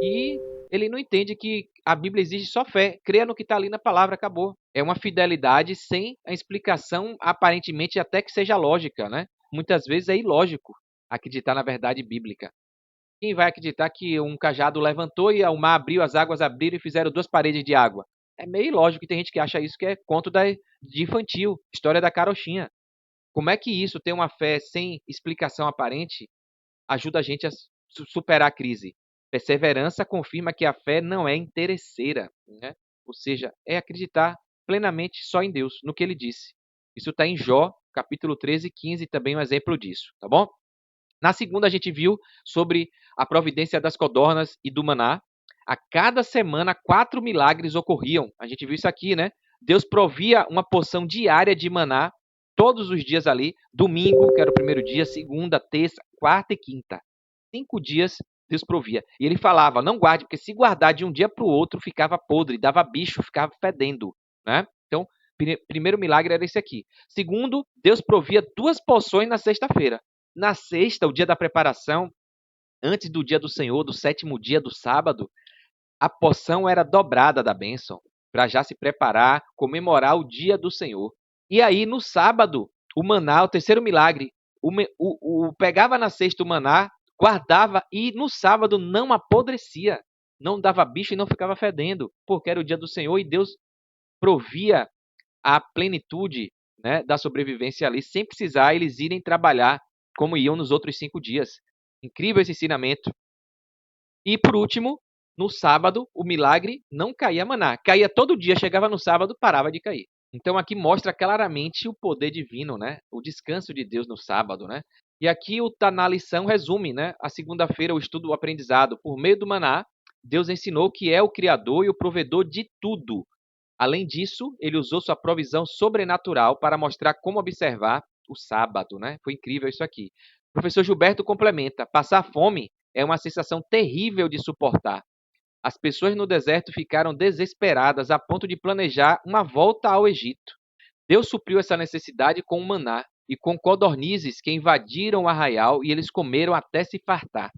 E ele não entende que a Bíblia exige só fé. Creia no que está ali na palavra, acabou. É uma fidelidade sem a explicação, aparentemente até que seja lógica, né? Muitas vezes é ilógico acreditar na verdade bíblica. Quem vai acreditar que um cajado levantou e o mar abriu, as águas abriram e fizeram duas paredes de água? É meio ilógico, e tem gente que acha isso que é conto de infantil, história da carochinha. Como é que isso, ter uma fé sem explicação aparente, ajuda a gente a superar a crise? Perseverança confirma que a fé não é interesseira, né? Ou seja, é acreditar plenamente só em Deus, no que ele disse. Isso está em Jó, capítulo 13 e 15, também um exemplo disso, tá bom? Na segunda, a gente viu sobre a providência das codornas e do maná. A cada semana, 4 milagres ocorriam. A gente viu isso aqui, né? Deus provia uma porção diária de maná, todos os dias ali. Domingo, que era o primeiro dia, segunda, terça, quarta e quinta. 5 dias Deus provia. E ele falava, não guarde, porque se guardar de um dia para o outro, ficava podre, dava bicho, ficava fedendo, né? Então, primeiro milagre era esse aqui. Segundo, Deus provia 2 porções na sexta-feira. Na sexta, o dia da preparação, antes do dia do Senhor, do 7º dia do sábado, a porção era dobrada da bênção, para já se preparar, comemorar o dia do Senhor. E aí, no sábado, o maná, o terceiro milagre, pegava na cesta o maná, guardava e no sábado não apodrecia, não dava bicho e não ficava fedendo, porque era o dia do Senhor e Deus provia a plenitude, né, da sobrevivência ali, sem precisar eles irem trabalhar como iam nos outros 5 dias. Incrível esse ensinamento. E por último, no sábado, o milagre não caía maná. Caía todo dia, chegava no sábado, parava de cair. Então aqui mostra claramente o poder divino, né? O descanso de Deus no sábado, né? E aqui o Taná Lição resume, né? A segunda-feira, o estudo, o aprendizado. Por meio do maná, Deus ensinou que é o Criador e o provedor de tudo. Além disso, ele usou sua provisão sobrenatural para mostrar como observar o sábado, né? Foi incrível isso aqui. O professor Gilberto complementa: passar fome é uma sensação terrível de suportar. As pessoas no deserto ficaram desesperadas a ponto de planejar uma volta ao Egito. Deus supriu essa necessidade com o maná e com codornizes que invadiram o arraial e eles comeram até se fartar.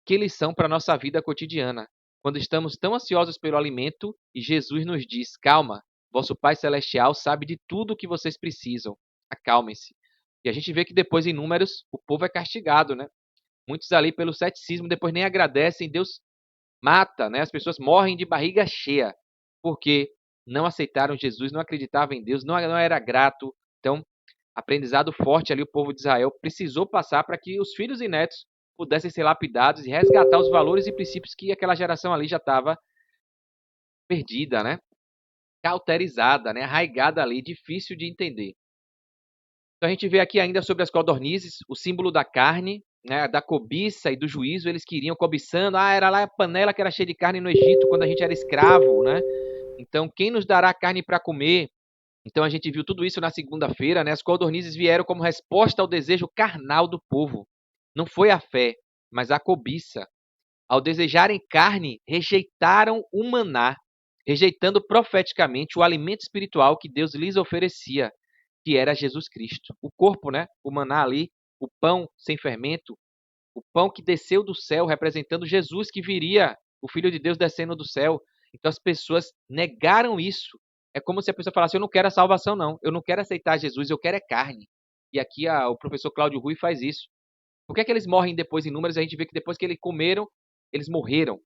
Que lição para a nossa vida cotidiana, quando estamos tão ansiosos pelo alimento e Jesus nos diz: calma, vosso Pai Celestial sabe de tudo o que vocês precisam, acalmem-se. E a gente vê que depois em Números o povo é castigado, né? Muitos ali pelo ceticismo depois nem agradecem, Deus mata, né? As pessoas morrem de barriga cheia, porque não aceitaram Jesus, não acreditavam em Deus, não era grato. Então, aprendizado forte ali o povo de Israel precisou passar para que os filhos e netos pudessem ser lapidados e resgatar os valores e princípios que aquela geração ali já estava perdida, né? Cauterizada, né? Arraigada ali, difícil de entender. Então a gente vê aqui ainda sobre as codornizes, o símbolo da carne, né, da cobiça e do juízo. Eles queriam cobiçando, era lá a panela que era cheia de carne no Egito quando a gente era escravo, né? Então quem nos dará carne para comer? Então a gente viu tudo isso na segunda-feira, né? As codornizes vieram como resposta ao desejo carnal do povo. Não foi a fé, mas a cobiça. Ao desejarem carne, rejeitaram o maná, rejeitando profeticamente o alimento espiritual que Deus lhes oferecia, que era Jesus Cristo. O corpo, né? O maná ali, o pão sem fermento, o pão que desceu do céu, representando Jesus que viria, o Filho de Deus descendo do céu. Então as pessoas negaram isso. É como se a pessoa falasse: eu não quero a salvação, não. Eu não quero aceitar Jesus, eu quero é carne. E aqui o professor Cláudio Rui faz isso. Por que é que eles morrem depois em Números? A gente vê que depois que eles comeram, eles morreram.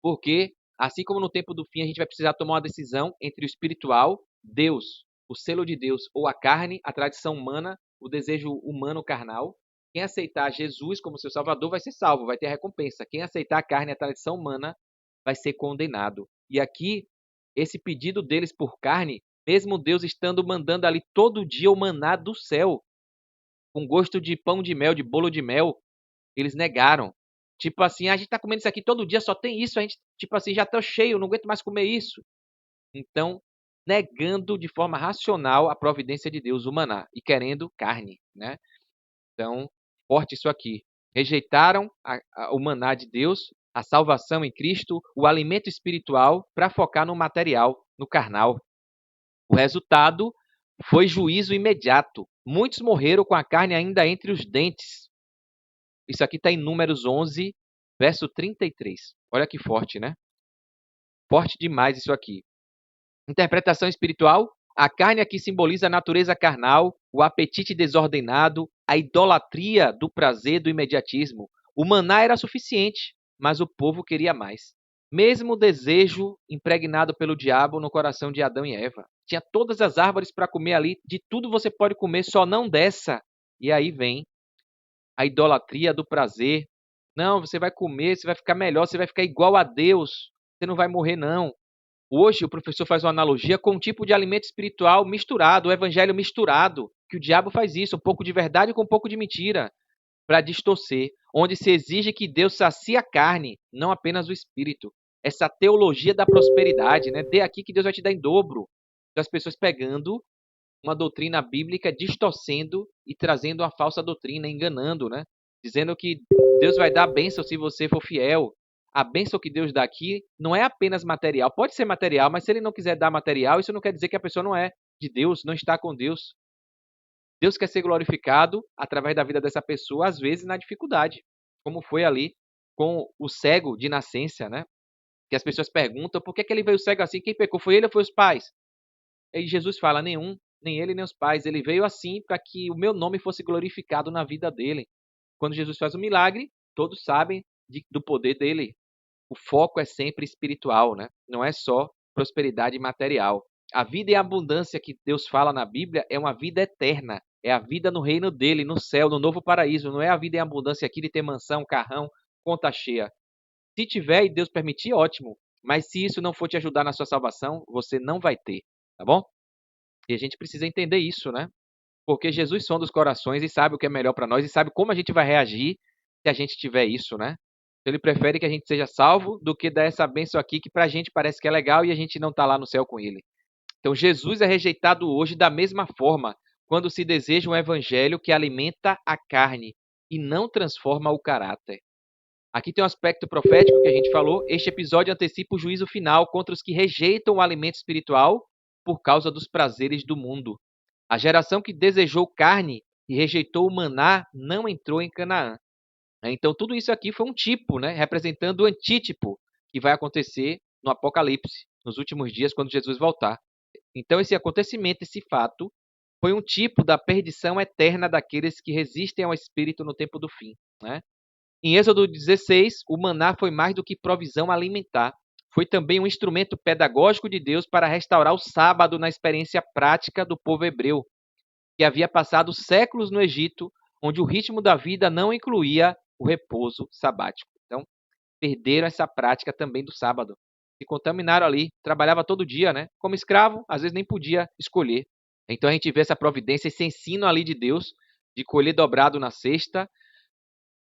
Porque, assim como no tempo do fim, a gente vai precisar tomar uma decisão entre o espiritual, Deus, o selo de Deus, ou a carne, a tradição humana, o desejo humano carnal. Quem aceitar Jesus como seu salvador vai ser salvo, vai ter a recompensa. Quem aceitar a carne, a tradição humana, vai ser condenado. E aqui, esse pedido deles por carne, mesmo Deus estando mandando ali todo dia o maná do céu, com gosto de pão de mel, de bolo de mel, eles negaram. Tipo assim, a gente tá comendo isso aqui todo dia, só tem isso, a gente, tipo assim, já tô cheio, não aguento mais comer isso. Então, negando de forma racional a providência de Deus, o maná, e querendo carne, né? Então, forte isso aqui. Rejeitaram o maná de Deus, a salvação em Cristo, o alimento espiritual, para focar no material, no carnal. O resultado foi juízo imediato. Muitos morreram com a carne ainda entre os dentes. Isso aqui está em Números 11, verso 33. Olha que forte, né? Forte demais isso aqui. Interpretação espiritual. A carne aqui simboliza a natureza carnal, o apetite desordenado, a idolatria do prazer, do imediatismo. O maná era suficiente, mas o povo queria mais. Mesmo o desejo impregnado pelo diabo no coração de Adão e Eva. Tinha todas as árvores para comer ali, de tudo você pode comer, só não dessa. E aí vem a idolatria do prazer. Não, você vai comer, você vai ficar melhor, você vai ficar igual a Deus. Você não vai morrer, não. Hoje o professor faz uma analogia com um tipo de alimento espiritual misturado, o evangelho misturado, que o diabo faz isso, um pouco de verdade com um pouco de mentira, para distorcer, onde se exige que Deus sacie a carne, não apenas o espírito. Essa teologia da prosperidade, né? Dê aqui que Deus vai te dar em dobro. Então, as pessoas pegando uma doutrina bíblica, distorcendo e trazendo uma falsa doutrina, enganando, né? Dizendo que Deus vai dar bênção se você for fiel. A bênção que Deus dá aqui não é apenas material. Pode ser material, mas se ele não quiser dar material, isso não quer dizer que a pessoa não é de Deus, não está com Deus. Deus quer ser glorificado através da vida dessa pessoa, às vezes na dificuldade, como foi ali com o cego de nascença, né? Que as pessoas perguntam por que ele veio cego assim, quem pecou foi ele ou foi os pais? E Jesus fala, nenhum. nem ele nem os pais. Ele veio assim para que o meu nome fosse glorificado na vida dele. Quando Jesus faz um milagre, todos sabem do poder dele. O foco é sempre espiritual, né? Não é só prosperidade material. A vida e a abundância que Deus fala na Bíblia é uma vida eterna. É a vida no reino dele, no céu, no novo paraíso. Não é a vida em abundância aqui de ter mansão, carrão, conta cheia. Se tiver e Deus permitir, ótimo. Mas se isso não for te ajudar na sua salvação, você não vai ter, tá bom? E a gente precisa entender isso, né? Porque Jesus sonda os corações e sabe o que é melhor para nós e sabe como a gente vai reagir se a gente tiver isso, né? Ele prefere que a gente seja salvo do que dar essa bênção aqui que pra gente parece que é legal e a gente não tá lá no céu com ele. Então Jesus é rejeitado hoje da mesma forma quando se deseja um evangelho que alimenta a carne e não transforma o caráter. Aqui tem um aspecto profético que a gente falou. Este episódio antecipa o juízo final contra os que rejeitam o alimento espiritual por causa dos prazeres do mundo. A geração que desejou carne e rejeitou o maná não entrou em Canaã. Então, tudo isso aqui foi um tipo, né, representando o antítipo que vai acontecer no Apocalipse, nos últimos dias, quando Jesus voltar. Então, esse acontecimento, esse fato, foi um tipo da perdição eterna daqueles que resistem ao Espírito no tempo do fim. Né? Em Êxodo 16, o maná foi mais do que provisão alimentar. Foi também um instrumento pedagógico de Deus para restaurar o sábado na experiência prática do povo hebreu, que havia passado séculos no Egito, onde o ritmo da vida não incluía o repouso sabático. Então, perderam essa prática também do sábado. Se contaminaram ali, trabalhava todo dia, né? Como escravo, às vezes nem podia escolher. Então a gente vê essa providência, esse ensino ali de Deus, de colher dobrado na sexta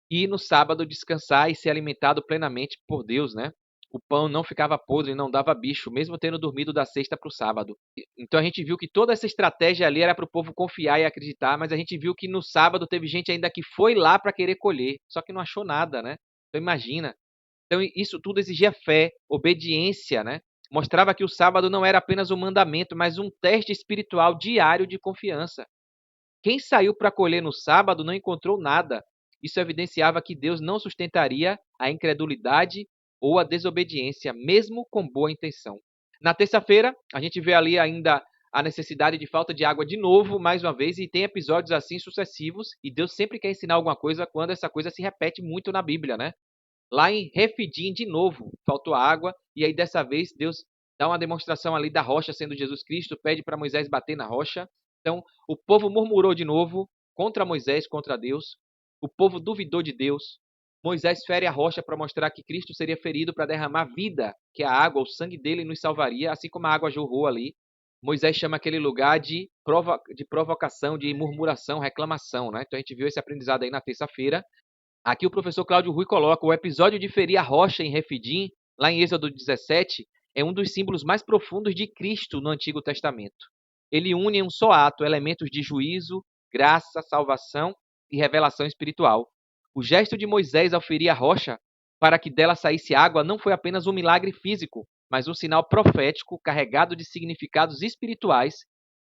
e no sábado descansar e ser alimentado plenamente por Deus, né? O pão não ficava podre, não dava bicho, mesmo tendo dormido da sexta para o sábado. Então a gente viu que toda essa estratégia ali era para o povo confiar e acreditar, mas a gente viu que no sábado teve gente ainda que foi lá para querer colher, só que não achou nada, né? Então imagina. Então isso tudo exigia fé, obediência, né? Mostrava que o sábado não era apenas um mandamento, mas um teste espiritual diário de confiança. Quem saiu para colher no sábado não encontrou nada. Isso evidenciava que Deus não sustentaria a incredulidade ou a desobediência, mesmo com boa intenção. Na terça-feira, a gente vê ali ainda a necessidade de falta de água de novo, mais uma vez, e tem episódios assim sucessivos, e Deus sempre quer ensinar alguma coisa quando essa coisa se repete muito na Bíblia, né? Lá em Refidim, de novo, faltou água, e aí dessa vez Deus dá uma demonstração ali da rocha sendo Jesus Cristo, pede para Moisés bater na rocha. Então, o povo murmurou de novo contra Moisés, contra Deus. O povo duvidou de Deus. Moisés fere a rocha para mostrar que Cristo seria ferido para derramar vida, que a água, o sangue dele nos salvaria, assim como a água jorrou ali. Moisés chama aquele lugar de provocação, de murmuração, reclamação. Né? Então a gente viu esse aprendizado aí na terça-feira. Aqui o professor Cláudio Rui coloca o episódio de ferir a rocha em Refidim, lá em Êxodo 17, é um dos símbolos mais profundos de Cristo no Antigo Testamento. Ele une em um só ato elementos de juízo, graça, salvação e revelação espiritual. O gesto de Moisés ao ferir a rocha para que dela saísse água não foi apenas um milagre físico, mas um sinal profético carregado de significados espirituais,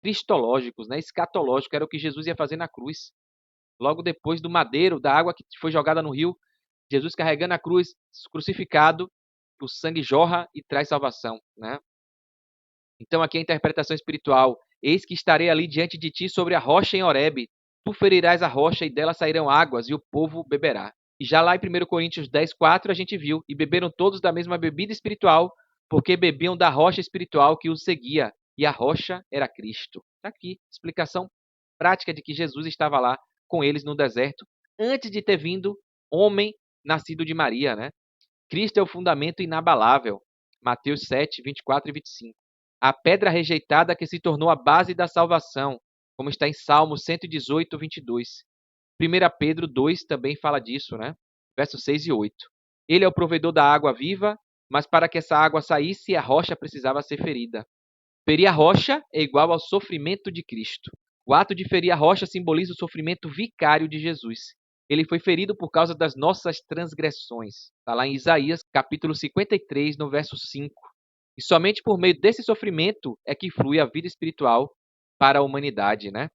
cristológicos, né? Escatológico, era o que Jesus ia fazer na cruz. Logo depois do madeiro, da água que foi jogada no rio, Jesus carregando a cruz, crucificado, o sangue jorra e traz salvação, né? Então aqui a interpretação espiritual: eis que estarei ali diante de ti sobre a rocha em Horebe, tu ferirás a rocha e dela sairão águas e o povo beberá. E já lá em 1 Coríntios 10:4 a gente viu: e beberam todos da mesma bebida espiritual, porque bebiam da rocha espiritual que os seguia, e a rocha era Cristo. Está aqui, explicação prática de que Jesus estava lá com eles no deserto, antes de ter vindo homem nascido de Maria, né? Cristo é o fundamento inabalável. Mateus 7, 24 e 25. A pedra rejeitada que se tornou a base da salvação, como está em Salmo 118, 22. 1 Pedro 2 também fala disso, né? Versos 6 e 8. Ele é o provedor da água viva, mas para que essa água saísse, a rocha precisava ser ferida. Ferir a rocha é igual ao sofrimento de Cristo. O ato de ferir a rocha simboliza o sofrimento vicário de Jesus. Ele foi ferido por causa das nossas transgressões. Está lá em Isaías, capítulo 53, no verso 5. E somente por meio desse sofrimento é que flui a vida espiritual para a humanidade, né?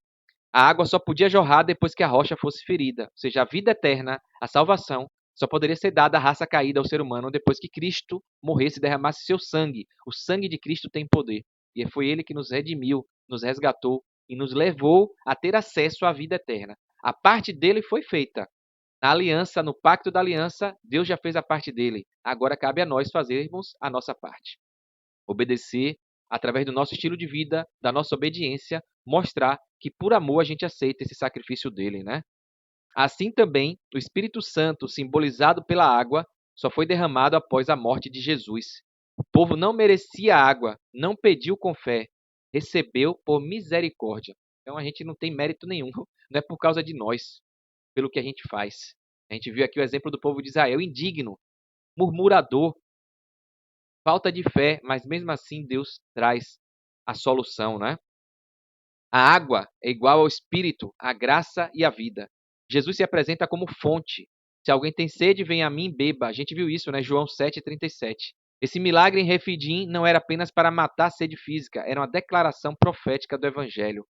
A água só podia jorrar depois que a rocha fosse ferida. Ou seja, a vida eterna, a salvação, só poderia ser dada à raça caída ao ser humano depois que Cristo morresse e derramasse seu sangue. O sangue de Cristo tem poder. E foi ele que nos redimiu, nos resgatou e nos levou a ter acesso à vida eterna. A parte dele foi feita. Na aliança, no pacto da aliança, Deus já fez a parte dele. Agora cabe a nós fazermos a nossa parte. Obedecer através do nosso estilo de vida, da nossa obediência, mostrar que por amor a gente aceita esse sacrifício dele, né? Assim também, o Espírito Santo, simbolizado pela água, só foi derramado após a morte de Jesus. O povo não merecia água, não pediu com fé, recebeu por misericórdia. Então a gente não tem mérito nenhum, não é por causa de nós, pelo que a gente faz. A gente viu aqui o exemplo do povo de Israel, indigno, murmurador, falta de fé, mas mesmo assim Deus traz a solução, né? A água é igual ao Espírito, a graça e a vida. Jesus se apresenta como fonte. Se alguém tem sede, venha a mim e beba. A gente viu isso, né? João 7,37. Esse milagre em Refidim não era apenas para matar a sede física, era uma declaração profética do Evangelho.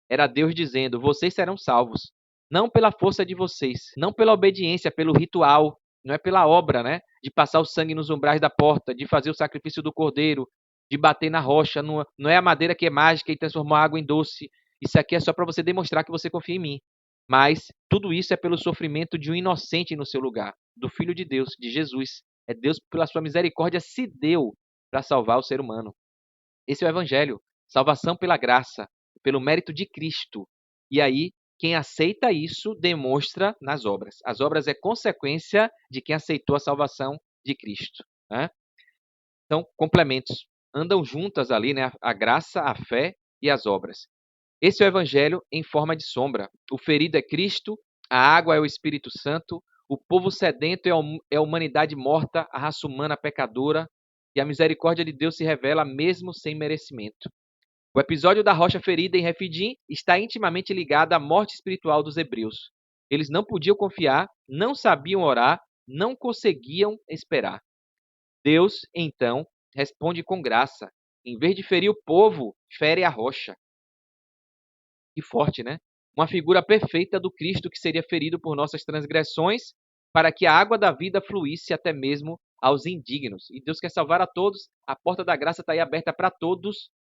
Era Deus dizendo: vocês serão salvos. Não pela força de vocês, não pela obediência, pelo ritual, não é pela obra, né? De passar o sangue nos umbrais da porta, de fazer o sacrifício do cordeiro, de bater na rocha. Não é a madeira que é mágica e transformou a água em doce. Isso aqui é só para você demonstrar que você confia em mim. Mas tudo isso é pelo sofrimento de um inocente no seu lugar, do Filho de Deus, de Jesus. É Deus, pela sua misericórdia, se deu para salvar o ser humano. Esse é o Evangelho. Salvação pela graça, pelo mérito de Cristo. E aí, quem aceita isso demonstra nas obras. As obras é consequência de quem aceitou a salvação de Cristo, né? Então, complementos. Andam juntas ali, né? A graça, a fé e as obras. Esse é o Evangelho em forma de sombra. O ferido é Cristo, a água é o Espírito Santo, o povo sedento é a humanidade morta, a raça humana pecadora, e a misericórdia de Deus se revela mesmo sem merecimento. O episódio da rocha ferida em Refidim está intimamente ligado à morte espiritual dos hebreus. Eles não podiam confiar, não sabiam orar, não conseguiam esperar. Deus, então, responde com graça. Em vez de ferir o povo, fere a rocha. Que forte, né? Uma figura perfeita do Cristo que seria ferido por nossas transgressões, para que a água da vida fluísse até mesmo aos indignos. E Deus quer salvar a todos, a porta da graça está aí aberta para todos,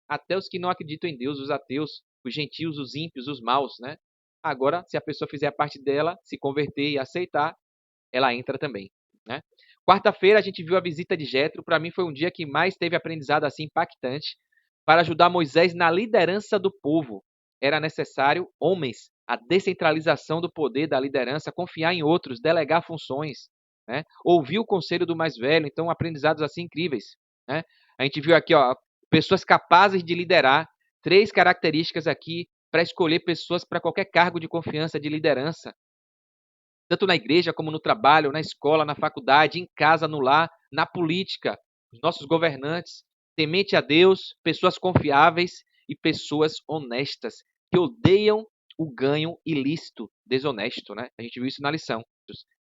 até os que não acreditam em Deus, os ateus, os gentios, os ímpios, os maus, né? Agora, se a pessoa fizer a parte dela, se converter e aceitar, ela entra também, né? Quarta-feira a gente viu a visita de Jetro. Para mim foi um dia que mais teve aprendizado assim impactante para ajudar Moisés na liderança do povo. Era necessário homens, a descentralização do poder da liderança, confiar em outros, delegar funções, né? Ouvir o conselho do mais velho. Então, aprendizados assim incríveis, né? A gente viu aqui, ó, pessoas capazes de liderar. 3 características aqui para escolher pessoas para qualquer cargo de confiança, de liderança. Tanto na igreja como no trabalho, na escola, na faculdade, em casa, no lar, na política. Os nossos governantes, temente a Deus, pessoas confiáveis e pessoas honestas, que odeiam o ganho ilícito, desonesto, né? A gente viu isso na lição.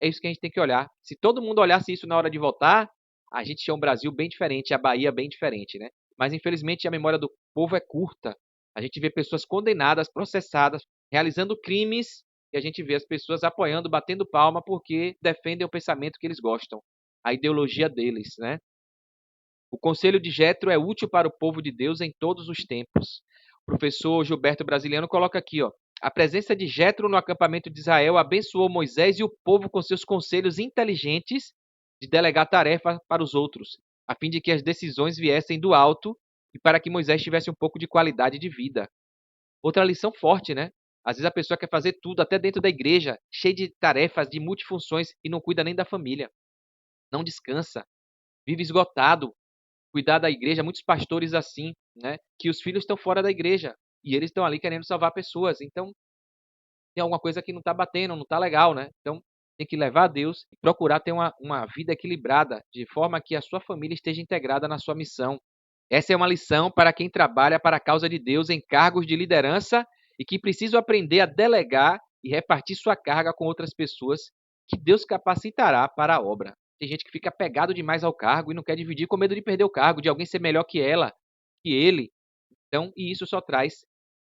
É isso que a gente tem que olhar. Se todo mundo olhasse isso na hora de votar, a gente tinha um Brasil bem diferente, a Bahia bem diferente, né? Mas, infelizmente, a memória do povo é curta. A gente vê pessoas condenadas, processadas, realizando crimes, e a gente vê as pessoas apoiando, batendo palma, porque defendem o pensamento que eles gostam, a ideologia deles, né? O conselho de Jetro é útil para o povo de Deus em todos os tempos. O professor Gilberto Brasiliano coloca aqui, ó, a presença de Jetro no acampamento de Israel abençoou Moisés e o povo com seus conselhos inteligentes de delegar tarefa para os outros, a fim de que as decisões viessem do alto e para que Moisés tivesse um pouco de qualidade de vida. Outra lição forte, né? Às vezes a pessoa quer fazer tudo, até dentro da igreja, cheio de tarefas, de multifunções, e não cuida nem da família. Não descansa, vive esgotado. Cuidar da igreja, muitos pastores assim, né? Que os filhos estão fora da igreja e eles estão ali querendo salvar pessoas. Então, tem alguma coisa que não está batendo, não está legal, né? Então, tem que levar a Deus e procurar ter uma vida equilibrada, de forma que a sua família esteja integrada na sua missão. Essa é uma lição para quem trabalha para a causa de Deus em cargos de liderança e que precisa aprender a delegar e repartir sua carga com outras pessoas que Deus capacitará para a obra. Tem gente que fica apegado demais ao cargo e não quer dividir com medo de perder o cargo, de alguém ser melhor que ela, que ele. Então, e isso só traz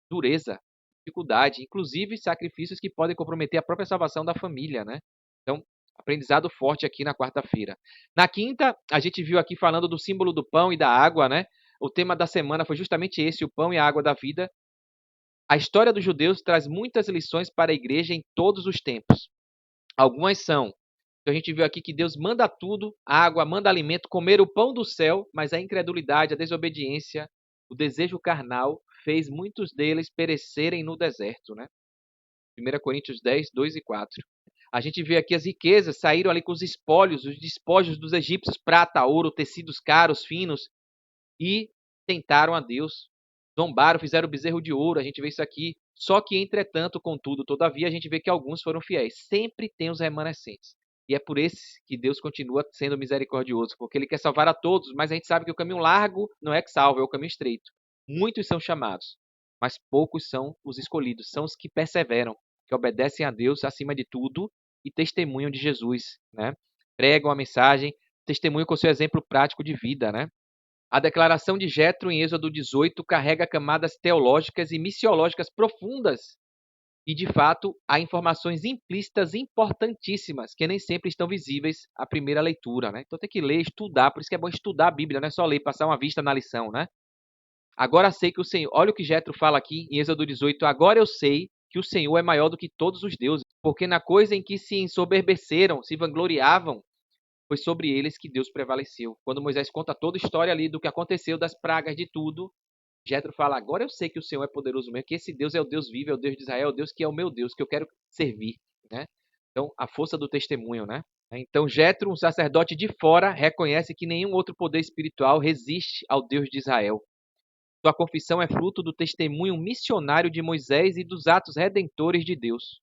dureza, dificuldade, inclusive sacrifícios que podem comprometer a própria salvação da família, né? Então, aprendizado forte aqui na quarta-feira. Na quinta, a gente viu aqui falando do símbolo do pão e da água, né? O tema da semana foi justamente esse, o pão e a água da vida. A história dos judeus traz muitas lições para a igreja em todos os tempos. Algumas são, a gente viu aqui que Deus manda tudo, água, manda alimento, comer o pão do céu, mas a incredulidade, a desobediência, o desejo carnal fez muitos deles perecerem no deserto, né? 1 Coríntios 10, 2 e 4. A gente vê aqui as riquezas saíram ali com os espólios, os despojos dos egípcios, prata, ouro, tecidos caros, finos, e tentaram a Deus. Zombaram, fizeram bezerro de ouro, a gente vê isso aqui. Só que, entretanto, contudo, todavia, a gente vê que alguns foram fiéis. Sempre tem os remanescentes. E é por esse que Deus continua sendo misericordioso, porque Ele quer salvar a todos, mas a gente sabe que o caminho largo não é que salva, é o caminho estreito. Muitos são chamados, mas poucos são os escolhidos, são os que perseveram, que obedecem a Deus acima de tudo e testemunham de Jesus, né? Pregam a mensagem, testemunham com seu exemplo prático de vida, né? A declaração de Jetro em Êxodo 18 carrega camadas teológicas e missiológicas profundas. E, de fato, há informações implícitas importantíssimas que nem sempre estão visíveis à primeira leitura, né? Então tem que ler, estudar, por isso que é bom estudar a Bíblia, não é só ler, passar uma vista na lição, né? Agora sei que o Senhor, olha o que Jetro fala aqui em Êxodo 18, agora eu sei que o Senhor é maior do que todos os deuses, porque na coisa em que se ensoberbeceram, se vangloriavam, foi sobre eles que Deus prevaleceu. Quando Moisés conta toda a história ali do que aconteceu, das pragas, de tudo, Jetro fala, agora eu sei que o Senhor é poderoso mesmo, que esse Deus é o Deus vivo, é o Deus de Israel, é o Deus que é o meu Deus, que eu quero servir, né? Então, a força do testemunho, né? Então, Jetro, um sacerdote de fora, reconhece que nenhum outro poder espiritual resiste ao Deus de Israel. Sua confissão é fruto do testemunho missionário de Moisés e dos atos redentores de Deus.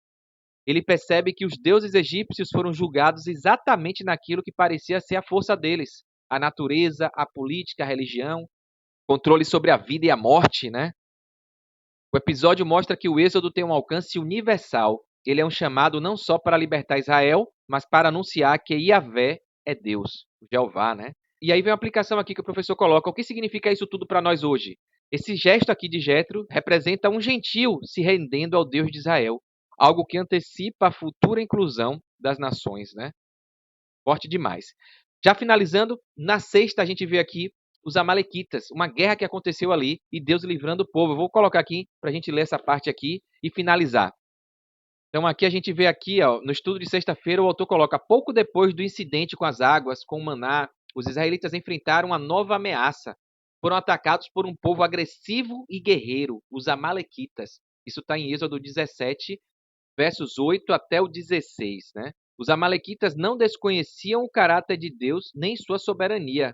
Ele percebe que os deuses egípcios foram julgados exatamente naquilo que parecia ser a força deles: a natureza, a política, a religião, controle sobre a vida e a morte, né? O episódio mostra que o Êxodo tem um alcance universal. Ele é um chamado não só para libertar Israel, mas para anunciar que Yahvé é Deus, o Jeová, né? E aí vem uma aplicação aqui que o professor coloca. O que significa isso tudo para nós hoje? Esse gesto aqui de Jetro representa um gentio se rendendo ao Deus de Israel, algo que antecipa a futura inclusão das nações, né? Forte demais. Já finalizando, na sexta a gente vê aqui os amalequitas, uma guerra que aconteceu ali e Deus livrando o povo. Eu vou colocar aqui para a gente ler essa parte aqui e finalizar. Então aqui a gente vê aqui, ó, no estudo de sexta-feira, o autor coloca, pouco depois do incidente com as águas, com o maná, os israelitas enfrentaram uma nova ameaça. Foram atacados por um povo agressivo e guerreiro, os amalequitas. Isso está em Êxodo 17, versos 8 até o 16, né? Os amalequitas não desconheciam o caráter de Deus nem sua soberania.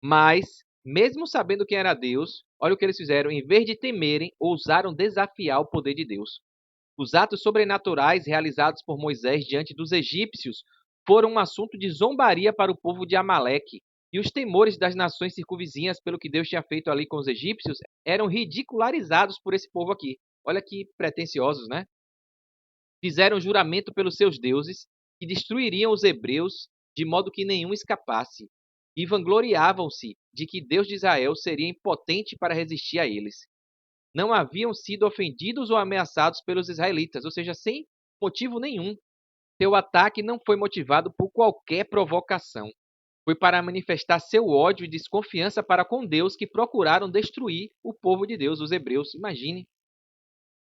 Mas, mesmo sabendo quem era Deus, olha o que eles fizeram. Em vez de temerem, ousaram desafiar o poder de Deus. Os atos sobrenaturais realizados por Moisés diante dos egípcios foram um assunto de zombaria para o povo de Amaleque. E os temores das nações circunvizinhas pelo que Deus tinha feito ali com os egípcios eram ridicularizados por esse povo aqui. Olha que pretensiosos, né? Fizeram juramento pelos seus deuses que destruiriam os hebreus de modo que nenhum escapasse. E vangloriavam-se de que Deus de Israel seria impotente para resistir a eles. Não haviam sido ofendidos ou ameaçados pelos israelitas, ou seja, sem motivo nenhum. Seu ataque não foi motivado por qualquer provocação. Foi para manifestar seu ódio e desconfiança para com Deus que procuraram destruir o povo de Deus, os hebreus. Imagine.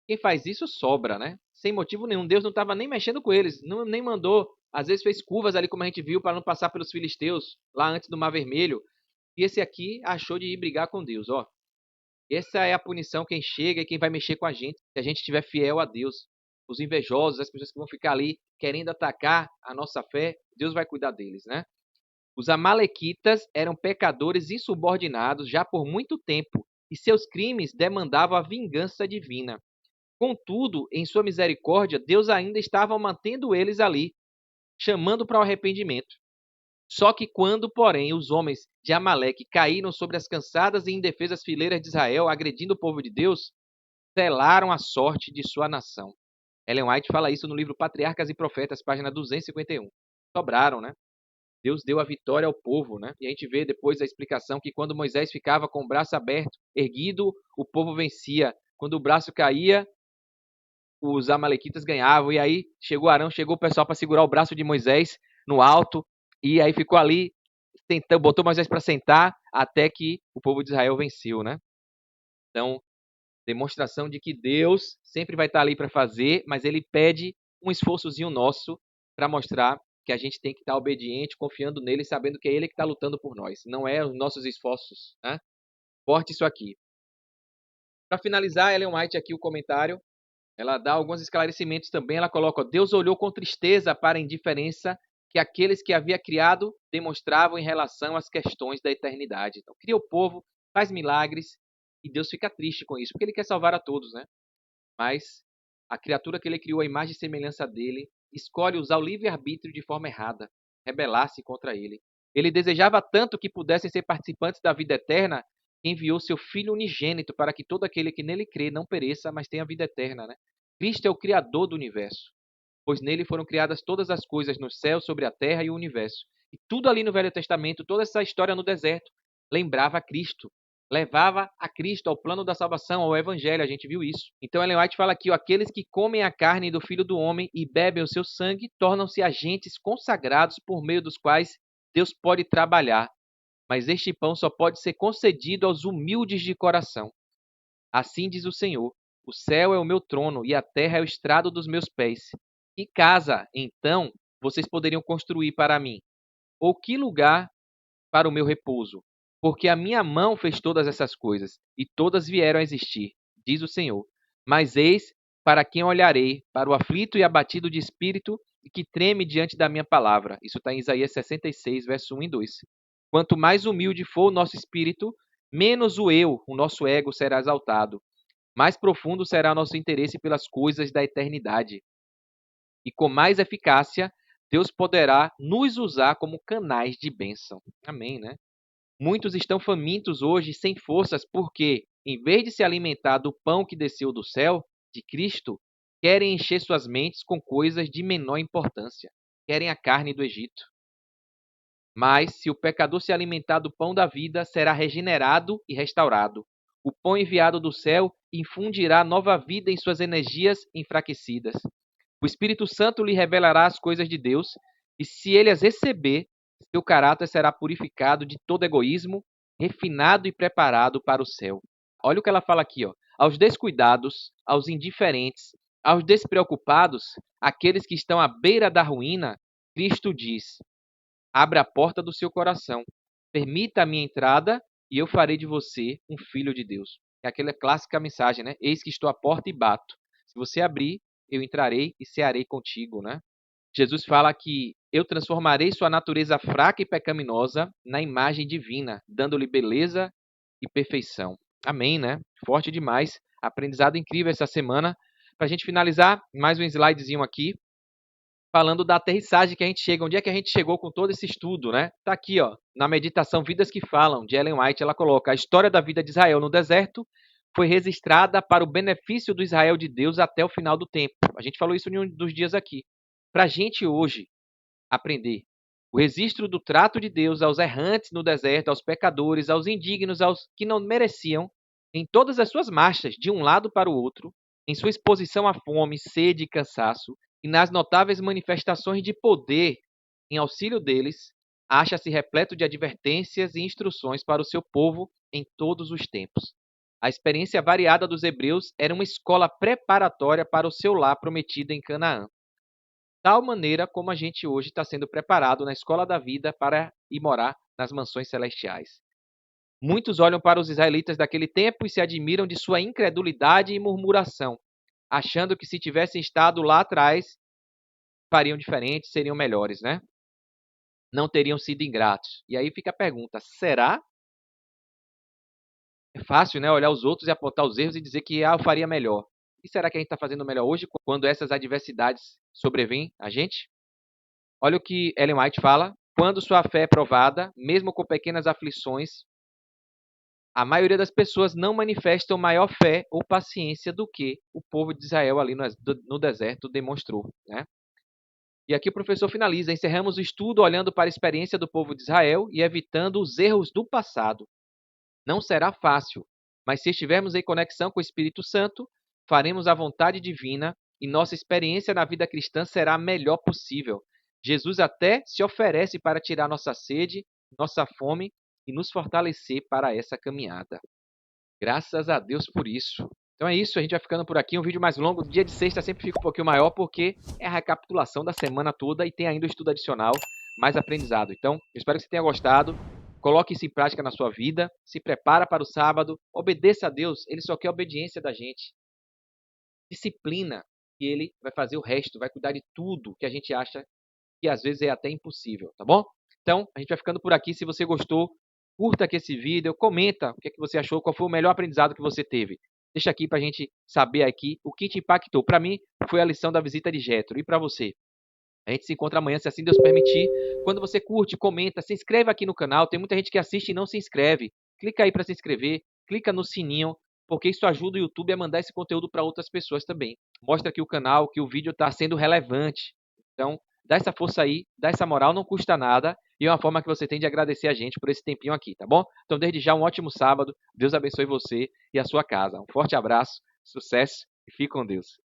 Quem faz isso sobra, né? Sem motivo nenhum. Deus não estava nem mexendo com eles, não, nem mandou. Às vezes fez curvas ali, como a gente viu, para não passar pelos filisteus, lá antes do Mar Vermelho. E esse aqui achou de ir brigar com Deus, ó. Essa é a punição, quem chega e quem vai mexer com a gente, se a gente estiver fiel a Deus. Os invejosos, as pessoas que vão ficar ali querendo atacar a nossa fé, Deus vai cuidar deles, né? Os amalequitas eram pecadores insubordinados já por muito tempo, e seus crimes demandavam a vingança divina. Contudo, em sua misericórdia, Deus ainda estava mantendo eles ali, chamando para o arrependimento. Só que quando, porém, os homens de Amaleque caíram sobre as cansadas e indefesas fileiras de Israel, agredindo o povo de Deus, selaram a sorte de sua nação. Ellen White fala isso no livro Patriarcas e Profetas, página 251. Sobraram, né? Deus deu a vitória ao povo, né? E a gente vê depois a explicação que quando Moisés ficava com o braço aberto, erguido, o povo vencia. Quando o braço caía, os amalequitas ganhavam. E aí chegou Arão, chegou o pessoal para segurar o braço de Moisés no alto. E aí ficou ali, botou Moisés para sentar, até que o povo de Israel venceu, né? Então, Demonstração de que Deus sempre vai estar ali para fazer, mas ele pede um esforçozinho nosso para mostrar que a gente tem que estar obediente, confiando nele, sabendo que é ele que está lutando por nós, não é os nossos esforços, né? Forte isso aqui. Para finalizar, Ellen White aqui o comentário, ela dá alguns esclarecimentos também, ela coloca, Deus olhou com tristeza para a indiferença que aqueles que havia criado demonstravam em relação às questões da eternidade. Então, cria o povo, faz milagres, e Deus fica triste com isso, porque ele quer salvar a todos, né? Mas a criatura que ele criou à imagem e semelhança dele escolhe usar o livre-arbítrio de forma errada, rebelar-se contra ele. Ele desejava tanto que pudessem ser participantes da vida eterna, que enviou seu Filho unigênito para que todo aquele que nele crê não pereça, mas tenha vida eterna. Né? Cristo é o Criador do universo, pois nele foram criadas todas as coisas no céu, sobre a terra e o universo. E tudo ali no Velho Testamento, toda essa história no deserto, lembrava Cristo. Levava a Cristo, ao plano da salvação, ao Evangelho, a gente viu isso. Então Ellen White fala aqui, aqueles que comem a carne do Filho do Homem e bebem o seu sangue, tornam-se agentes consagrados por meio dos quais Deus pode trabalhar. Mas este pão só pode ser concedido aos humildes de coração. Assim diz o Senhor, o céu é o meu trono e a terra é o estrado dos meus pés. Que casa, então, vocês poderiam construir para mim? Ou que lugar para o meu repouso? Porque a minha mão fez todas essas coisas, e todas vieram a existir, diz o Senhor. Mas eis para quem olharei, para o aflito e abatido de espírito, e que treme diante da minha palavra. Isso está em Isaías 66, verso 1 e 2. Quanto mais humilde for o nosso espírito, menos o nosso ego, será exaltado. Mais profundo será nosso interesse pelas coisas da eternidade. E com mais eficácia, Deus poderá nos usar como canais de bênção. Amém, né? Muitos estão famintos hoje, sem forças, porque, em vez de se alimentar do pão que desceu do céu, de Cristo, querem encher suas mentes com coisas de menor importância. Querem a carne do Egito. Mas, se o pecador se alimentar do pão da vida, será regenerado e restaurado. O pão enviado do céu infundirá nova vida em suas energias enfraquecidas. O Espírito Santo lhe revelará as coisas de Deus, e se ele as receber, seu caráter será purificado de todo egoísmo, refinado e preparado para o céu. Olha o que ela fala aqui, ó. Aos descuidados, aos indiferentes, aos despreocupados, aqueles que estão à beira da ruína, Cristo diz: abra a porta do seu coração, permita a minha entrada e eu farei de você um filho de Deus. É aquela clássica mensagem, né? Eis que estou à porta e bato. Se você abrir, eu entrarei e cearei contigo, né? Jesus fala que eu transformarei sua natureza fraca e pecaminosa na imagem divina, dando-lhe beleza e perfeição. Amém, né? Forte demais. Aprendizado incrível essa semana. Para a gente finalizar, mais um slidezinho aqui, falando da aterrissagem que a gente chega. Onde é que a gente chegou com todo esse estudo, né? Tá aqui, ó, na meditação Vidas que Falam, de Ellen White, ela coloca: a história da vida de Israel no deserto foi registrada para o benefício do Israel de Deus até o final do tempo. A gente falou isso em um dos dias aqui. Para a gente hoje aprender o registro do trato de Deus aos errantes no deserto, aos pecadores, aos indignos, aos que não mereciam, em todas as suas marchas, de um lado para o outro, em sua exposição à fome, sede e cansaço, e nas notáveis manifestações de poder em auxílio deles, acha-se repleto de advertências e instruções para o seu povo em todos os tempos. A experiência variada dos hebreus era uma escola preparatória para o seu lar prometido em Canaã. Tal maneira como a gente hoje está sendo preparado na escola da vida para ir morar nas mansões celestiais. Muitos olham para os israelitas daquele tempo e se admiram de sua incredulidade e murmuração, achando que se tivessem estado lá atrás, fariam diferente, seriam melhores, né? Não teriam sido ingratos. E aí fica a pergunta, será? É fácil, né? Olhar os outros e apontar os erros e dizer que eu faria melhor. E será que a gente está fazendo melhor hoje quando essas adversidades sobrevêm a gente? Olha o que Ellen White fala. Quando sua fé é provada, mesmo com pequenas aflições, a maioria das pessoas não manifestam maior fé ou paciência do que o povo de Israel ali no deserto demonstrou, né? E aqui o professor finaliza. Encerramos o estudo olhando para a experiência do povo de Israel e evitando os erros do passado. Não será fácil, mas se estivermos em conexão com o Espírito Santo, faremos a vontade divina e nossa experiência na vida cristã será a melhor possível. Jesus até se oferece para tirar nossa sede, nossa fome e nos fortalecer para essa caminhada. Graças a Deus por isso. Então é isso, a gente vai ficando por aqui. Um vídeo mais longo. Dia de sexta sempre fica um pouquinho maior, porque é a recapitulação da semana toda e tem ainda o estudo adicional, mais aprendizado. Então, eu espero que você tenha gostado. Coloque isso em prática na sua vida. Se prepara para o sábado. Obedeça a Deus. Ele só quer obediência da gente. Disciplina. E Ele vai fazer o resto, vai cuidar de tudo que a gente acha que às vezes é até impossível, tá bom? Então, a gente vai ficando por aqui. Se você gostou, curta aqui esse vídeo, comenta o que é que você achou, qual foi o melhor aprendizado que você teve. Deixa aqui para a gente saber aqui o que te impactou. Para mim, foi a lição da visita de Jetro. E para você? A gente se encontra amanhã, se assim Deus permitir. Quando você curte, comenta, se inscreve aqui no canal. Tem muita gente que assiste e não se inscreve. Clica aí para se inscrever, clica no sininho, porque isso ajuda o YouTube a mandar esse conteúdo para outras pessoas também. Mostra que o canal, que o vídeo está sendo relevante. Então, dá essa força aí, dá essa moral, não custa nada. E é uma forma que você tem de agradecer a gente por esse tempinho aqui, tá bom? Então, desde já, um ótimo sábado. Deus abençoe você e a sua casa. Um forte abraço, sucesso e fique com Deus.